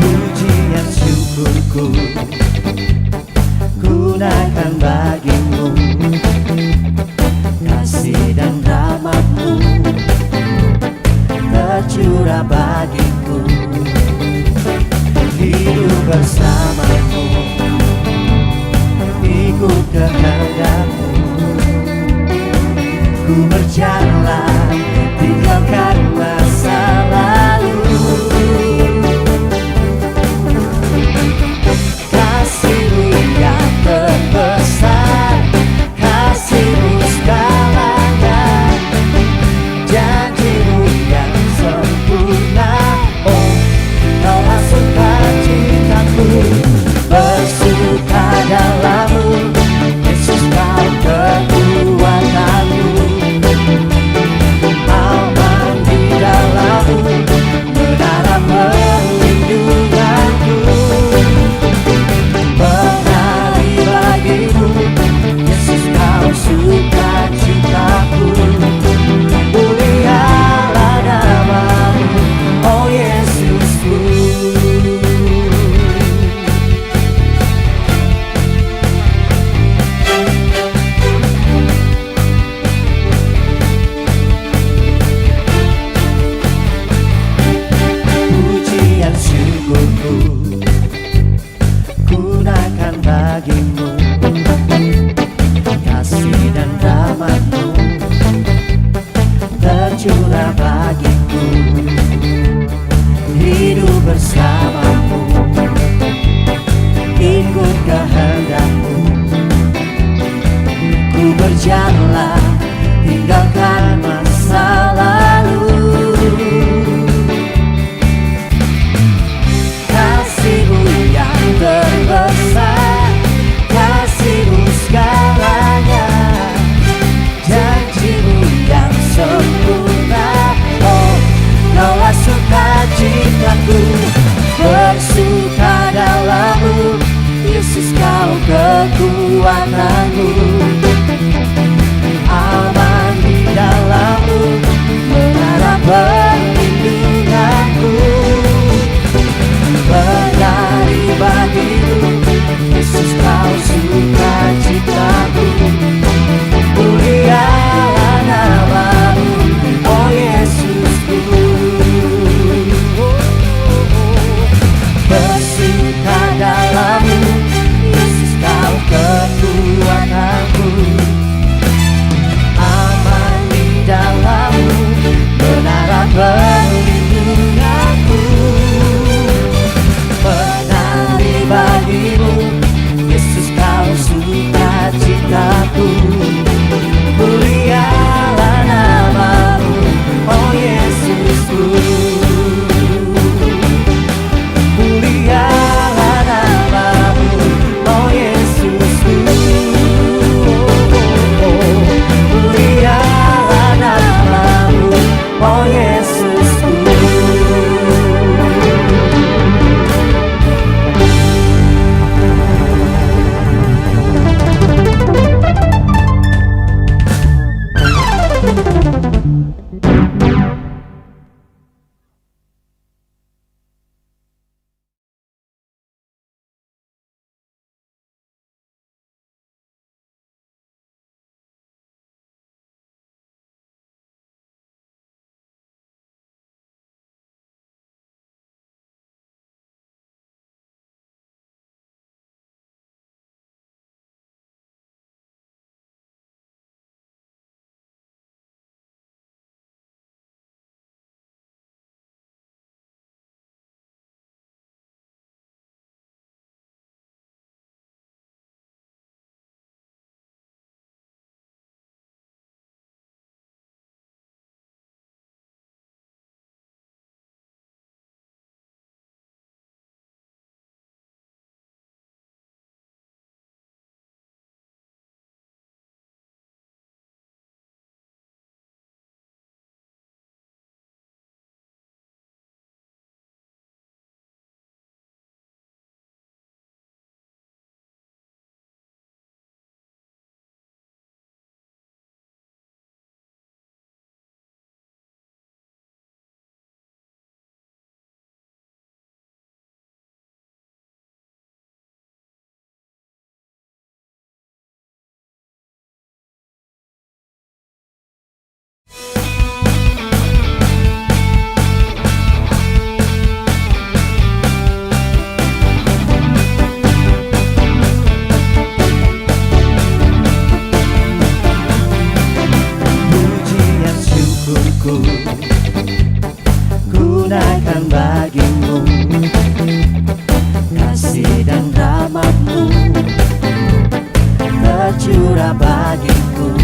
Pujian syukurku gunakan bagi-Mu, kasih dan rahmat-Mu tercurah bagiku. Hidup bersama-Mu, ikut kehendak-Mu, berjalan, tinggalkan masa lalu. Kasih-Mu yang terbesar, kasih-Mu segalanya, janji-Mu yang sempurna. Oh, Kaulah sukacitaku, bersuka dalam-Mu, Yesus Kau kekuatanku. Aman di dalam-Mu, menara perlindunganku. Menari bagi-Mu, Yesus Kau sukacitaku. Mulialah nama-Mu, oh Yesusku. Pujian syukurku gunakan bagi-Mu, kasih dan rahmat-Mu tercurah bagiku. Hidup bersama-Mu, ikut kehendak-Mu, ku berjalan, tinggalkan masa lalu. Kasih-Mu yang terbesar, kasih-Mu segalanya, janji-Mu yang sempurna. Oh, Kaulah sukacitaku, bersuka dalam-Mu, Yesus Kau kekuatanku. Aman di dalam-Mu, menara perlindunganku. Menari bagi-Mu, Yesus Kau sukacitaku. Mulialah nama-Mu, oh Yesusku. Bersuka dalam-Mu, Yesus Kau kekuatanku. Aman di dalam-Mu, menara perlindunganku. Menari bagi-Mu, Yesus Kau sukacitaku. Mulialah nama-Mu, oh Yesusku. Mulialah nama-Mu, oh Yesusku. Mulialah nama-Mu, oh Yesusku. tunaikan bagimu. Kasih dan rahmat-Mu tercurah bagiku.